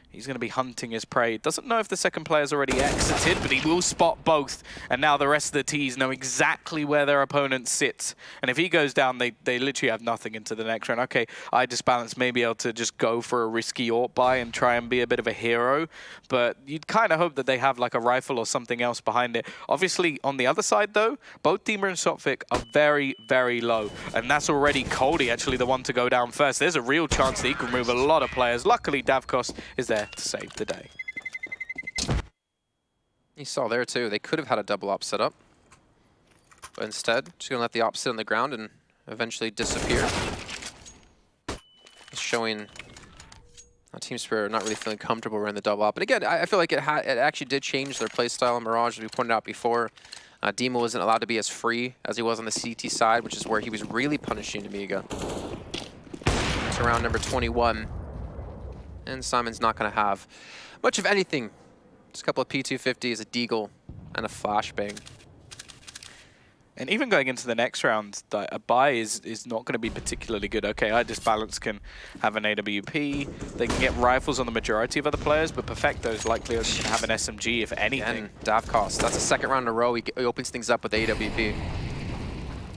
He's going to be hunting his prey. Doesn't know if the second player's already exited, but he will spot both. And now the rest of the Ts know exactly where their opponent sits. And if he goes down, they literally have nothing into the next round. Okay, I Disbalance may be able to just go for a risky AWP buy and try and be a bit of a hero. But you'd kind of hope that they have like a rifle or something else behind it. Obviously, on the other side, though, both Dima and Sotfik are very, very low. And that's already Coldie, actually, the one to go down first. There's a real chance that he can remove a lot of players. Luckily, Davkos is there to save the day. You saw there too, they could have had a double op set up, but instead, just gonna let the op sit on the ground and eventually disappear. It's showing Team Spirit not really feeling comfortable around the double op. But again, I feel like it actually did change their playstyle in Mirage, as we pointed out before. Dima wasn't allowed to be as free as he was on the CT side, which is where he was really punishing Amiga. It's around number 21. And Syman's not going to have much of anything. Just a couple of P250s, a deagle, and a flashbang. And even going into the next round, a buy is not going to be particularly good. Okay, I Disbalance can have an AWP. They can get rifles on the majority of other players, but Perfecto is likely only going to have an SMG, if anything. And Davkos, that's a 2nd round in a row. He opens things up with AWP.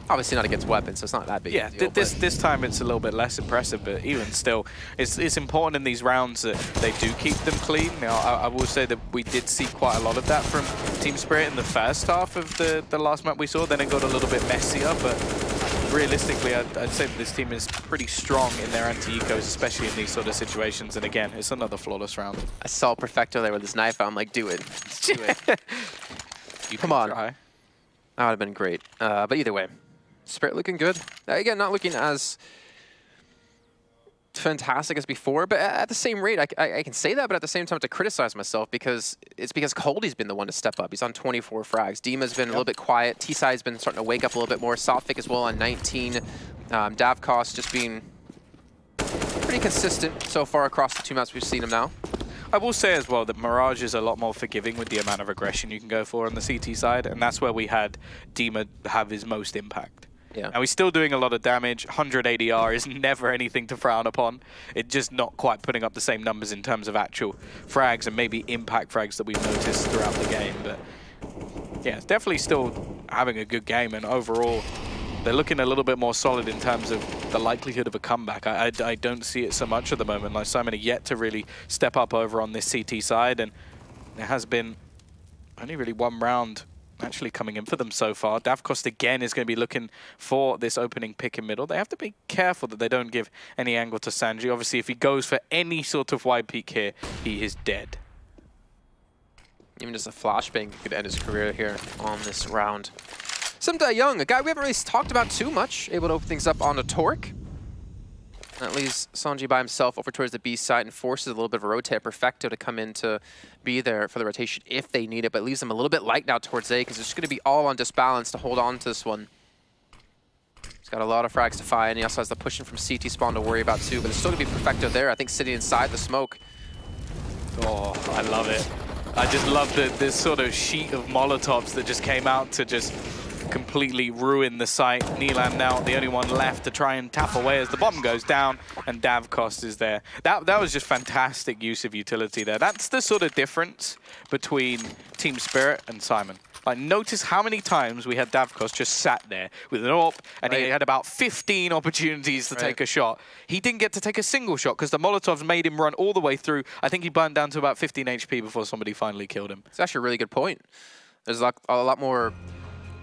Obviously not against weapons, so it's not that big. Yeah, this time it's a little bit less impressive, but even still, it's important in these rounds that they do keep them clean. Now, I will say that we did see quite a lot of that from Team Spirit in the first half of the last map we saw. Then it got a little bit messier, but realistically, I'd say that this team is pretty strong in their anti-ecos, especially in these sort of situations. And again, it's another flawless round. I saw Perfecto there with his knife out. I'm like, do it. Do it. Come on. Try. That would have been great. But either way, Spirit looking good. Again, not looking as fantastic as before, but at the same rate, I can say that, but at the same time to criticize myself because Coldy's been the one to step up. He's on 24 frags. Dima's been a little bit quiet. T-Side's been starting to wake up a little bit more. Sophic as well on 19. Davkos just being pretty consistent so far across the 2 maps we've seen him now. I will say as well that Mirage is a lot more forgiving with the amount of aggression you can go for on the CT side, and that's where we had Dima have his most impact. Yeah. And he's still doing a lot of damage. 100 ADR is never anything to frown upon. It's just not quite putting up the same numbers in terms of actual frags and maybe impact frags that we've noticed throughout the game. But yeah, it's definitely still having a good game, and overall they're looking a little bit more solid in terms of the likelihood of a comeback. I don't see it so much at the moment. Like Syman are yet to really step up over on this CT side, and there has been only really one round actually coming in for them so far. Davkos again is going to be looking for this opening pick in middle. They have to be careful that they don't give any angle to Sanji. Obviously, if he goes for any sort of wide peek here, he is dead. Even just a flashbang could end his career here on this round. Syman Young, a guy we haven't really talked about too much, able to open things up on a Torque. That leaves Sanji by himself over towards the B side and forces a little bit of a rotate Perfecto to come in to be there for the rotation if they need it, but leaves them a little bit light now towards A because it's going to be all on Disbalance to hold on to this one. He's got a lot of frags to find, and he also has the pushing from CT spawn to worry about too, but there's still going to be Perfecto there, I think sitting inside the smoke. Oh, I love it. I just love this sort of sheet of Molotovs that just came out to just completely ruin the site. Nilan now the only one left to try and tap away as the bomb goes down, and Davkos is there. That was just fantastic use of utility there. That's the sort of difference between Team Spirit and Syman. Like, notice how many times we had Davkos just sat there with an AWP, and he had about 15 opportunities to take a shot. He didn't get to take a single shot because the Molotovs made him run all the way through. I think he burned down to about 15 HP before somebody finally killed him. It's actually a really good point. There's a lot more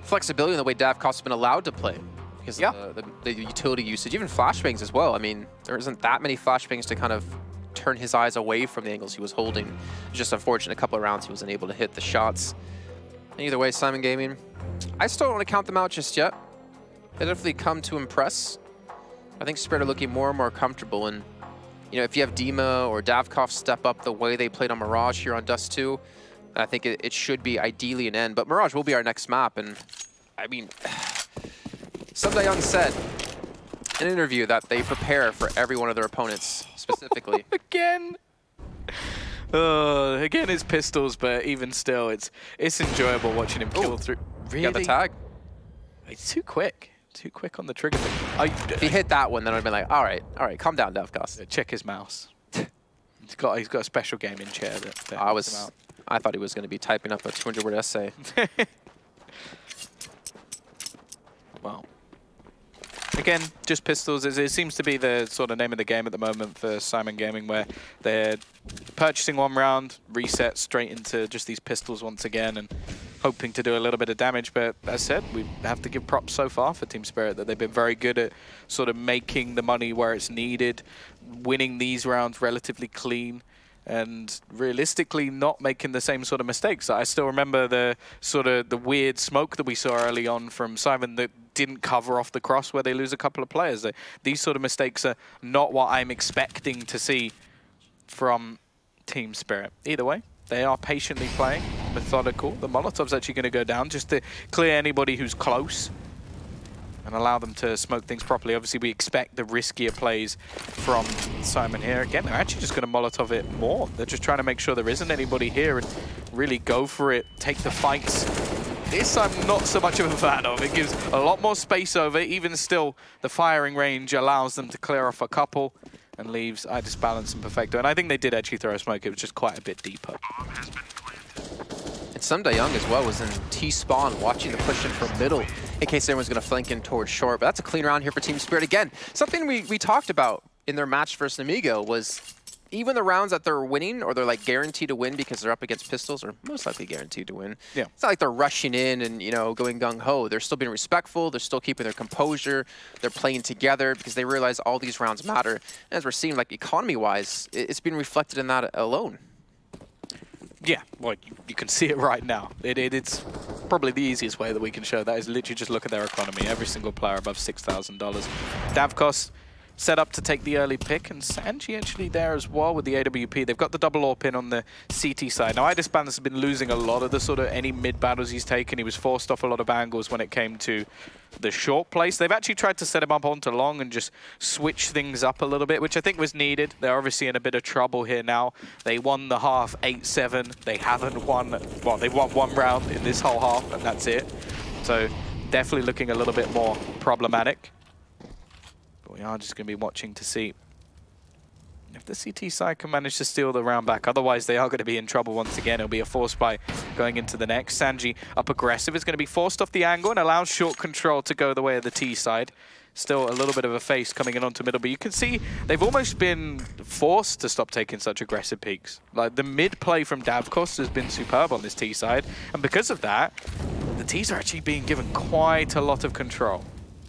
flexibility in the way Davkos has been allowed to play because of the utility usage, even flashbangs as well. I mean, there isn't that many flashbangs to kind of turn his eyes away from the angles he was holding. It's just unfortunate a couple of rounds he wasn't able to hit the shots. And either way, Syman Gaming, I still don't want to count them out just yet. They definitely come to impress. I think Spirit are looking more and more comfortable, and you know, if you have Dima or Davkos step up the way they played on Mirage here on Dust2, I think it should be ideally an end, but Mirage will be our next map, and I mean, Syman Young said in an interview that they prepare for every one of their opponents, specifically. Again! Again, it's pistols, but even still, it's enjoyable watching him kill through. Really? Got the tag? It's too quick. Too quick on the trigger. If he hit that one, then I'd been like, all right, calm down, Davkos. Check his mouse. He's got a special gaming chair that I thought he was going to be typing up a 200-word essay. Well, again, just pistols. It seems to be the sort of name of the game at the moment for Syman Gaming, where they're purchasing one round, reset straight into just these pistols once again, and hoping to do a little bit of damage. But as said, we have to give props so far for Team Spirit that they've been very good at sort of making the money where it's needed, winning these rounds relatively clean, and realistically not making the same sort of mistakes. I still remember the weird smoke that we saw early on from Syman that didn't cover off the cross where they lose a couple of players. These sort of mistakes are not what I'm expecting to see from Team Spirit. Either way, they are patiently playing, methodical. The Molotov's actually going to go down just to clear anybody who's close and allow them to smoke things properly. Obviously, we expect the riskier plays from Syman here. Again, they're actually just going to Molotov it more. They're just trying to make sure there isn't anybody here and really go for it, take the fights. This I'm not so much of a fan of. It gives a lot more space over. Even still, the firing range allows them to clear off a couple and leaves Disbalance and Perfecto. And I think they did actually throw a smoke. It was just quite a bit deeper. And Syman Young as well was in T-spawn watching the push in from middle. in case anyone's going to flank in towards short. But that's a clean round here for Team Spirit. Again, something we talked about in their match versus Amigo was even the rounds that they're winning, or they're like guaranteed to win because they're up against pistols, or most likely guaranteed to win. Yeah. It's not like they're rushing in and, you know, going gung-ho. They're still being respectful. They're still keeping their composure. They're playing together because they realize all these rounds matter. And as we're seeing, like, economy-wise, it's been reflected in that alone. Yeah, well, you can see it right now. It's probably the easiest way that we can show that is literally just look at their economy. Every single player above $6,000. Davkos set up to take the early pick, and Sanji actually there as well with the AWP. They've got the double AWP in on the CT side. Now, IDisbalance has been losing a lot of the sort of any mid battles he's taken. He was forced off a lot of angles when it came to the short place. They've actually tried to set him up onto long and just switch things up a little bit, which I think was needed. They're obviously in a bit of trouble here now. They won the half 8-7. They haven't won, well, they've won one round in this whole half, and that's it. So definitely looking a little bit more problematic. We are just going to be watching to see if the CT side can manage to steal the round back. Otherwise, they are going to be in trouble once again. It'll be a force by going into the next. Sanji up aggressive is going to be forced off the angle and allows short control to go the way of the T side. Still a little bit of a face coming in onto middle, but you can see they've almost been forced to stop taking such aggressive peaks. Like, the mid play from Davkos has been superb on this T side, and because of that, the Ts are actually being given quite a lot of control.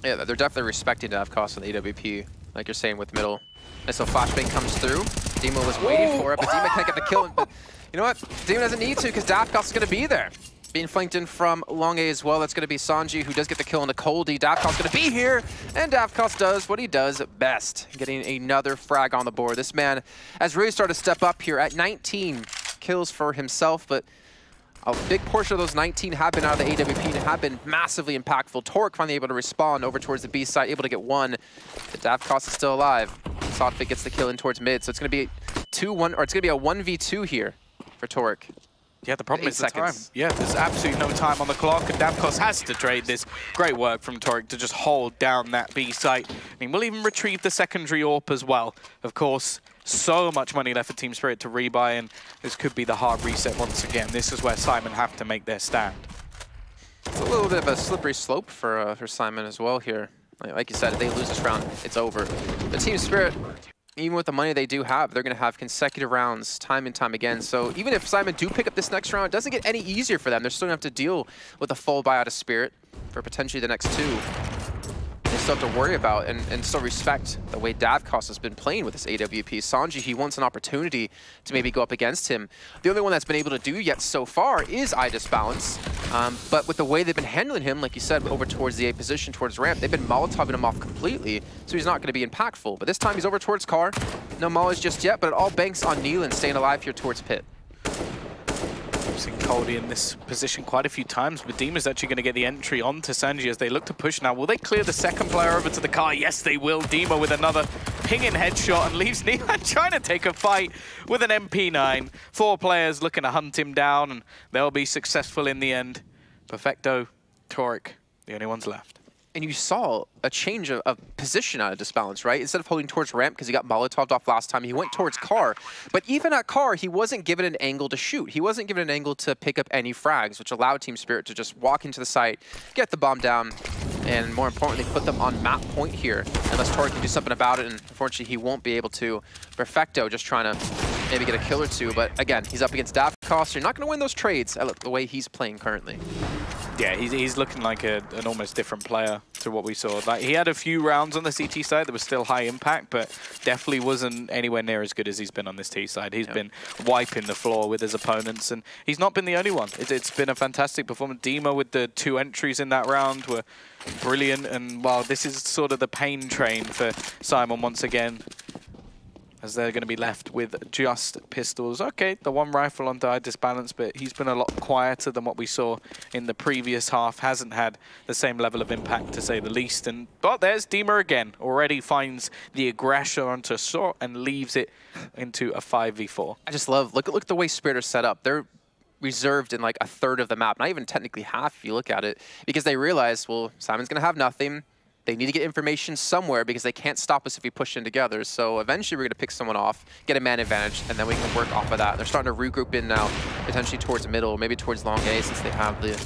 Yeah, they're definitely respecting Davkos on the AWP, like you're saying with middle. And so flashbang comes through. Demo was waiting for it, but Demo can't get the kill. But you know what? Demo doesn't need to because Davkos is going to be there. Being flanked in from long A as well. That's going to be Sanji, who does get the kill on the Coldie. Davkos is going to be here, and Davkos does what he does best, getting another frag on the board. This man has really started to step up here at 19 kills for himself, but a big portion of those 19 have been out of the AWP and have been massively impactful. Torque finally able to respond over towards the B side, able to get one. But Davkos is still alive. Sotfit gets the kill in towards mid, so it's going to be 2-1, or it's going to be a 1v2 here for Torque. Yeah, the problem is the time. Yeah, there's absolutely no time on the clock, and Davkos has to trade this. Great work from Torque to just hold down that B site. I mean, we'll even retrieve the secondary AWP as well. Of course, so much money left for Team Spirit to rebuy, and this could be the hard reset once again. This is where Syman have to make their stand. It's a little bit of a slippery slope for Syman as well here. Like you said, if they lose this round, it's over. The Team Spirit, even with the money they do have, they're going to have consecutive rounds time and time again. So even if Syman do pick up this next round, it doesn't get any easier for them. They're still going to have to deal with a full buyout of Spirit for potentially the next two. They still have to worry about and still respect the way Davkos has been playing with this AWP. Sanji, he wants an opportunity to maybe go up against him. The only one that's been able to do yet so far is IDisbalance. But with the way they've been handling him, like you said, over towards the A position, towards ramp, they've been Molotoving him off completely, so he's not going to be impactful. But this time he's over towards car. No mollies just yet, but it all banks on Nealon staying alive here towards pit. We've seen Coldie in this position quite a few times, but Dima's actually going to get the entry onto Sanji as they look to push now. Will they clear the second player over to the car? Yes, they will. Dima with another ping-in headshot and leaves Nealon trying to take a fight with an MP9. 4 players looking to hunt him down, and they'll be successful in the end. Perfecto, Torque, the only ones left. And you saw a change of position out of Disbalance, right? Instead of holding towards ramp, because he got Molotoved off last time, he went towards car. But even at car, he wasn't given an angle to shoot. He wasn't given an angle to pick up any frags, which allowed Team Spirit to just walk into the site, get the bomb down, and more importantly, put them on map point here. Unless Torque can do something about it, and unfortunately, he won't be able to. Perfecto just trying to maybe get a kill or two, but again, he's up against Davkos. You're not going to win those trades the way he's playing currently. Yeah, he's looking like an almost different player to what we saw. Like, he had a few rounds on the CT side that was still high impact, but definitely wasn't anywhere near as good as he's been on this T side. He's been wiping the floor with his opponents, and he's not been the only one. It's been a fantastic performance. Dima with the 2 entries in that round were brilliant, and while this is sort of the pain train for Syman once again, as they're going to be left with just pistols. Okay, the 1 rifle on IDisbalance, but he's been a lot quieter than what we saw in the previous half. Hasn't had the same level of impact, to say the least. But there's Dima again. Already finds the aggression onto short and leaves it into a 5v4. I just love, look at the way Spirit are set up. They're reserved in like a third of the map, not even technically half if you look at it, because they realize, well, Syman's going to have nothing. They need to get information somewhere because they can't stop us if we push in together. So eventually we're going to pick someone off, get a man advantage, and then we can work off of that. They're starting to regroup in now, potentially towards the middle, maybe towards long A since they have the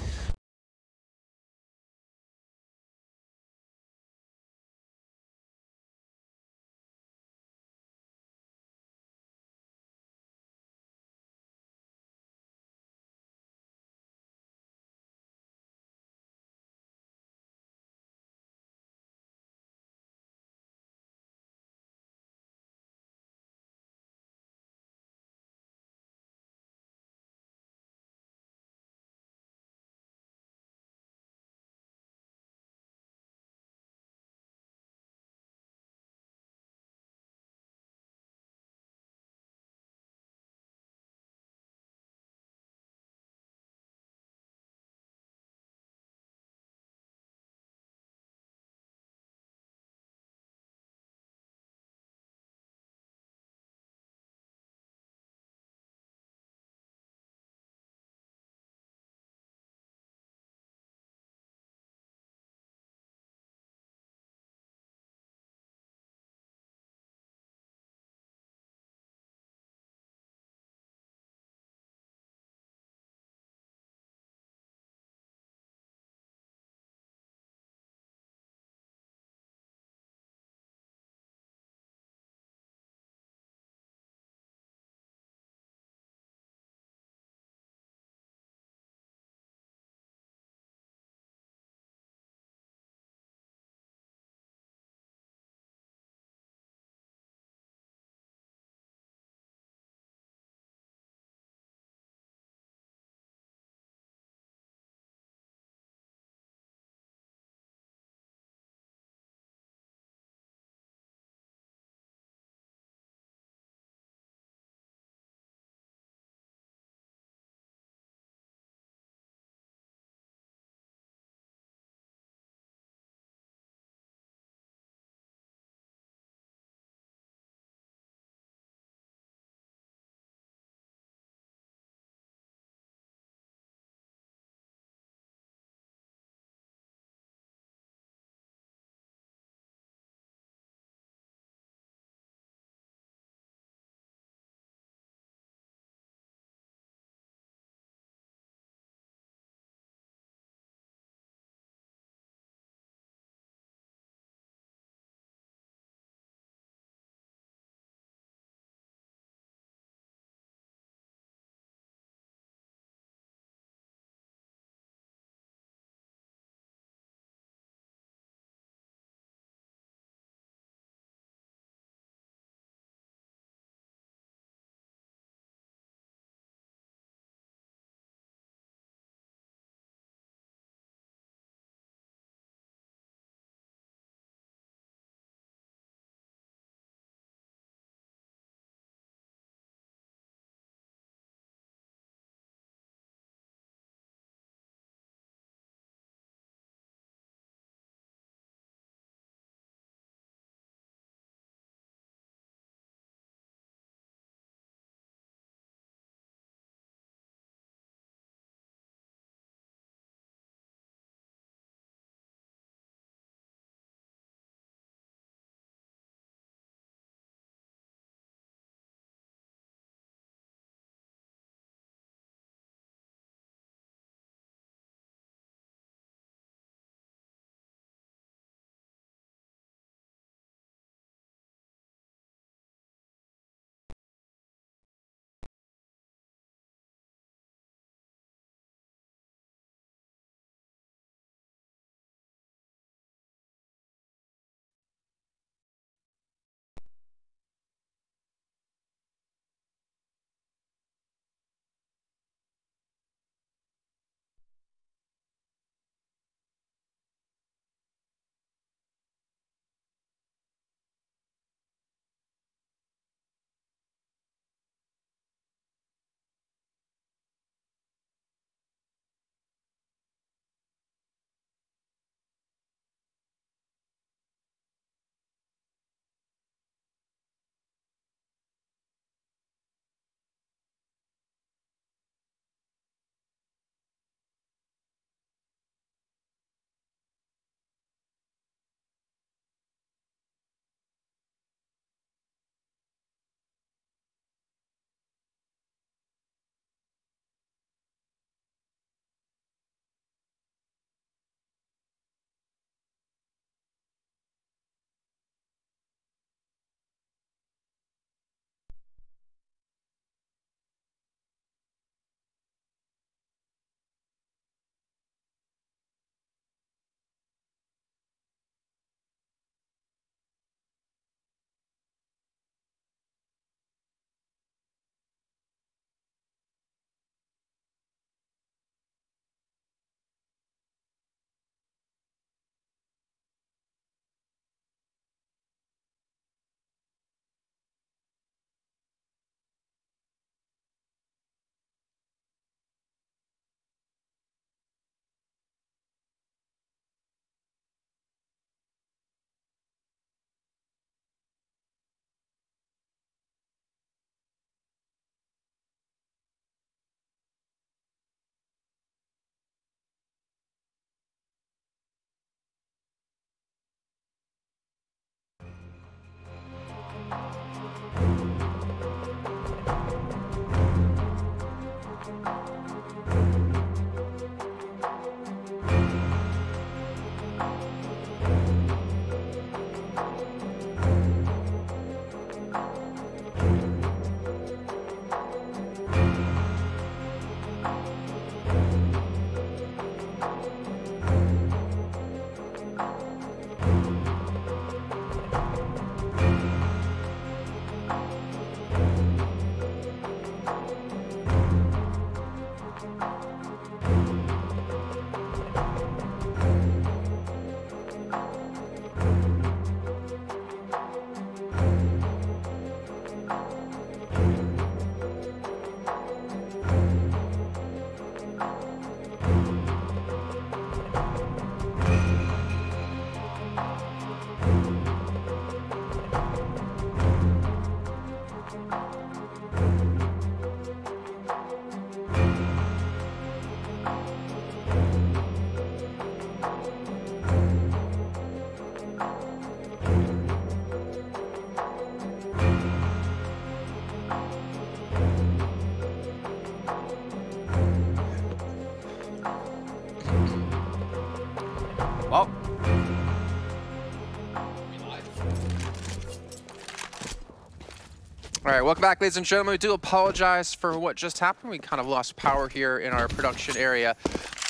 All right, welcome back, ladies and gentlemen. We do apologize for what just happened. We kind of lost power here in our production area.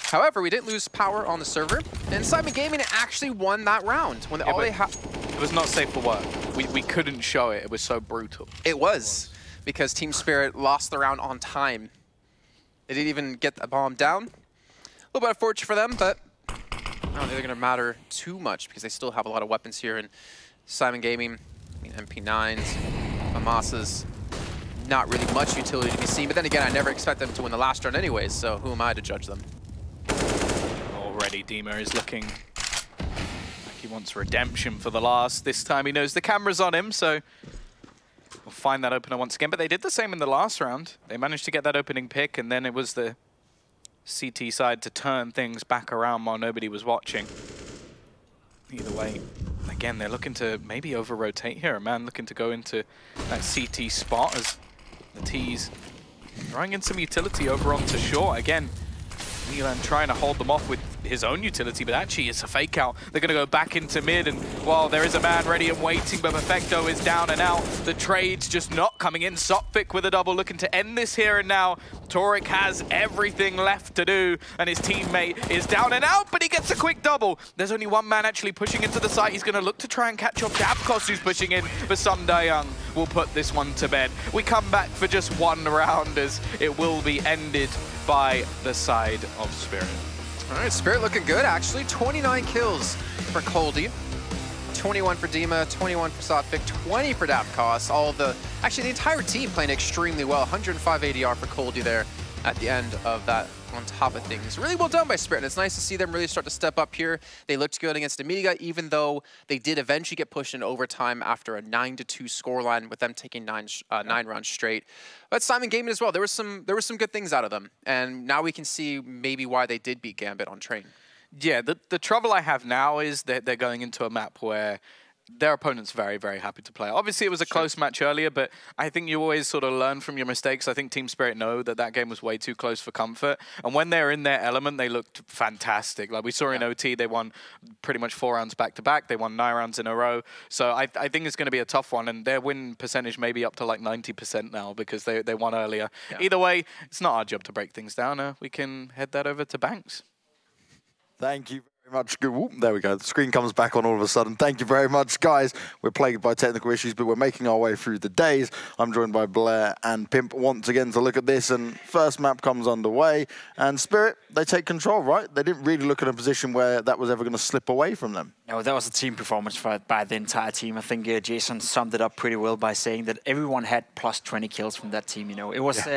However, we didn't lose power on the server, and Syman Gaming actually won that round. When all they had, it was not safe for work. We couldn't show it. It was so brutal. It was, because Team Spirit lost the round on time. They didn't even get the bomb down. A little bit unfortunate for them, but I don't think they're going to matter too much because they still have a lot of weapons here. And Syman Gaming, I mean, MP9s, Famasas, not really much utility to be seen. But then again, I never expect them to win the last round anyways, so who am I to judge them? Already, Dima is looking like he wants redemption for the last. This time he knows the camera's on him, so we'll find that opener once again. But they did the same in the last round. They managed to get that opening pick, and then it was the CT side to turn things back around while nobody was watching. Either way, again, they're looking to maybe over-rotate here. A man looking to go into that CT spot as the T's throwing in some utility over onto short. Again, Milan trying to hold them off with his own utility, but actually it's a fake out. They're going to go back into mid, and while there is a man ready and waiting, but Perfecto is down and out. The trade's just not coming in. Sophic with a double, looking to end this here and now. Toric has everything left to do, and his teammate is down and out, but he gets a quick double. There's only one man actually pushing into the site. He's going to look to try and catch up Davkos, who's pushing in, but Sundayoung will put this one to bed. We come back for just one round as it will be ended by the side of Spirit. All right, Spirit looking good, actually. 29 kills for Coldy, 21 for Dima, 21 for Sotvic, 20 for Davkos. Actually, the entire team playing extremely well. 105 ADR for Coldy there at the end of that on top of things. Really well done by Spirit, and it's nice to see them really start to step up here. They looked good against Amiga, even though they did eventually get pushed into overtime after a 9-2 scoreline with them taking nine rounds straight. But Syman Gaming as well, there was some good things out of them, and now we can see maybe why they did beat Gambit on Train. Yeah, the trouble I have now is that they're going into a map where their opponent's very, very happy to play. Obviously, it was a close match earlier, but I think you always sort of learn from your mistakes. I think Team Spirit know that that game was way too close for comfort. And when they're in their element, they looked fantastic. Like we saw in OT, they won pretty much 4 rounds back-to-back. They won 9 rounds in a row. So I think it's going to be a tough one. And their win percentage may be up to like 90% now because they won earlier. Yeah. Either way, it's not our job to break things down. We can head that over to Banks. Thank you very much. Whoop, there we go. The screen comes back on all of a sudden. Thank you very much, guys. We're plagued by technical issues, but we're making our way through the days. I'm joined by Blair and Pimp once again to look at this, and first map comes underway. And Spirit, they take control, right? They didn't really look in a position where that was ever going to slip away from them. No, that was a team performance by the entire team. I think Jason summed it up pretty well by saying that everyone had plus 20 kills from that team. You know, it was.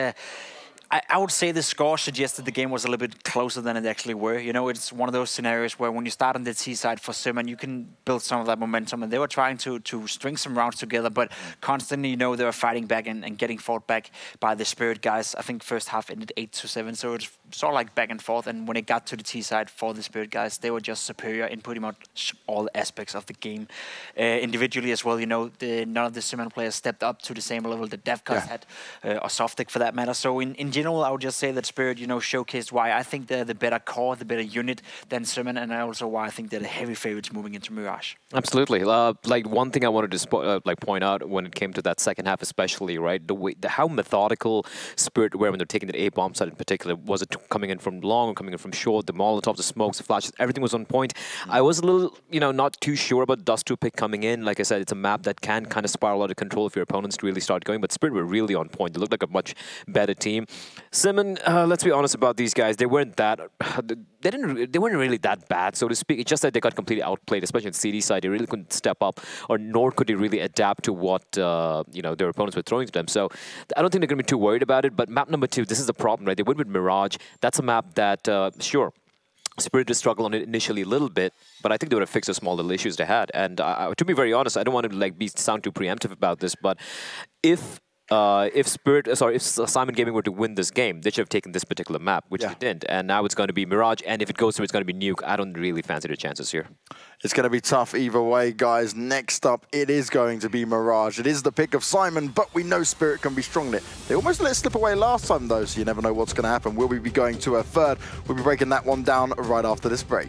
I would say the score suggested the game was a little bit closer than it actually were. You know, it's one of those scenarios where when you start on the T side for Syman, you can build some of that momentum. And they were trying to string some rounds together, but constantly, you know, they were fighting back and getting fought back by the Spirit guys. I think first half ended 8-7, so it's sort of like back and forth. And when it got to the T side for the Spirit guys, they were just superior in pretty much all aspects of the game. Individually as well, you know, none of the Syman players stepped up to the same level that Davkos had, or Softic for that matter. So in general, I would just say that Spirit, you know, showcased why I think they're the better core, the better unit than Syman, and also why I think they're the heavy favorites moving into Mirage. Absolutely. Like one thing I wanted to point out when it came to that second half, especially, right, how methodical Spirit were when they're taking the A bomb side in particular. Was it coming in from long or coming in from short? The Molotovs, the smokes, the flashes, everything was on point. I was a little, you know, not too sure about Dust2 pick coming in. Like I said, it's a map that can kind of spiral out of control if your opponents really start going. But Spirit were really on point. They looked like a much better team. Syman, let's be honest about these guys. They weren't that. They weren't really that bad, so to speak. It's just that they got completely outplayed, especially on the CD side. They really couldn't step up, or nor could they really adapt to what you know, their opponents were throwing to them. So I don't think they're going to be too worried about it. But map number 2, this is the problem, right? They went with Mirage. That's a map that, sure, Spirit did struggle on it initially a little bit, but I think they would have fixed the small little issues they had. And to be very honest, I don't want to like sound too preemptive about this, but if Syman Gaming were to win this game, they should have taken this particular map, which they didn't. And now it's going to be Mirage, and if it goes through, it's going to be Nuke. I don't really fancy the chances here. It's going to be tough either way, guys. Next up, it is going to be Mirage. It is the pick of Syman, but we know Spirit can be strong in it. They almost let it slip away last time, though, so you never know what's going to happen. Will we be going to a third? We'll be breaking that one down right after this break.